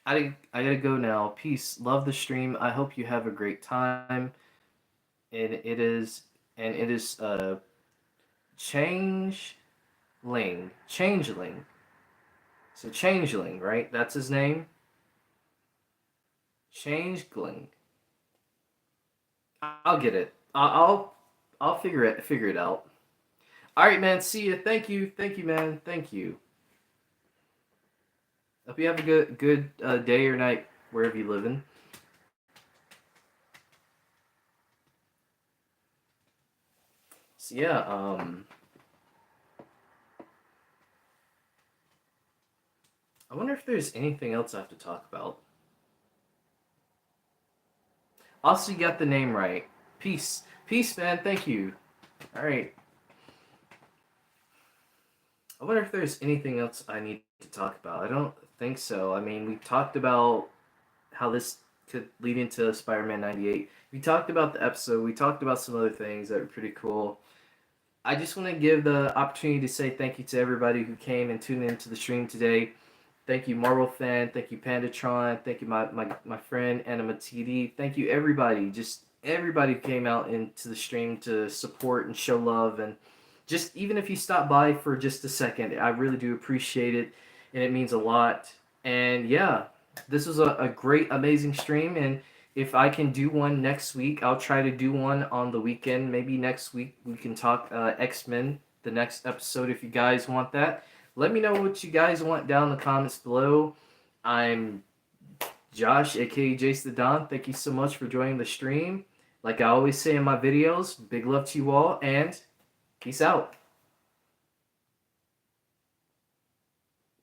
I gotta go now. Peace. Love the stream. I hope you have a great time. And it is changeling. So changeling, right? That's his name. Changeling. I'll get it. I'll figure it out. All right, man. See you. Thank you, man. Thank you. Hope you have a good day or night wherever you live in. So yeah, I wonder if there's anything else I have to talk about. Also, you got the name right. Peace, man. Thank you. All right. I wonder if there's anything else I need to talk about. I don't think so. I mean, we talked about how this could lead into Spider-Man 98. We talked about the episode. We talked about some other things that were pretty cool. I just want to give the opportunity to say thank you to everybody who came and tuned into the stream today. Thank you, Marvel Fan. Thank you, Pandatron. Thank you, my friend, Anima TD. Thank you, everybody. Just everybody who came out into the stream to support and show love. And just even if you stop by for just a second, I really do appreciate it. and it means a lot. And yeah, this was a great, amazing stream. And if I can do one next week, I'll try to do one on the weekend. Maybe next week we can talk X-Men, the next episode, if you guys want that. Let me know what you guys want down in the comments below. I'm Josh, aka JaceTheDon. Thank you so much for joining the stream. Like I always say in my videos, big love to you all, and peace out.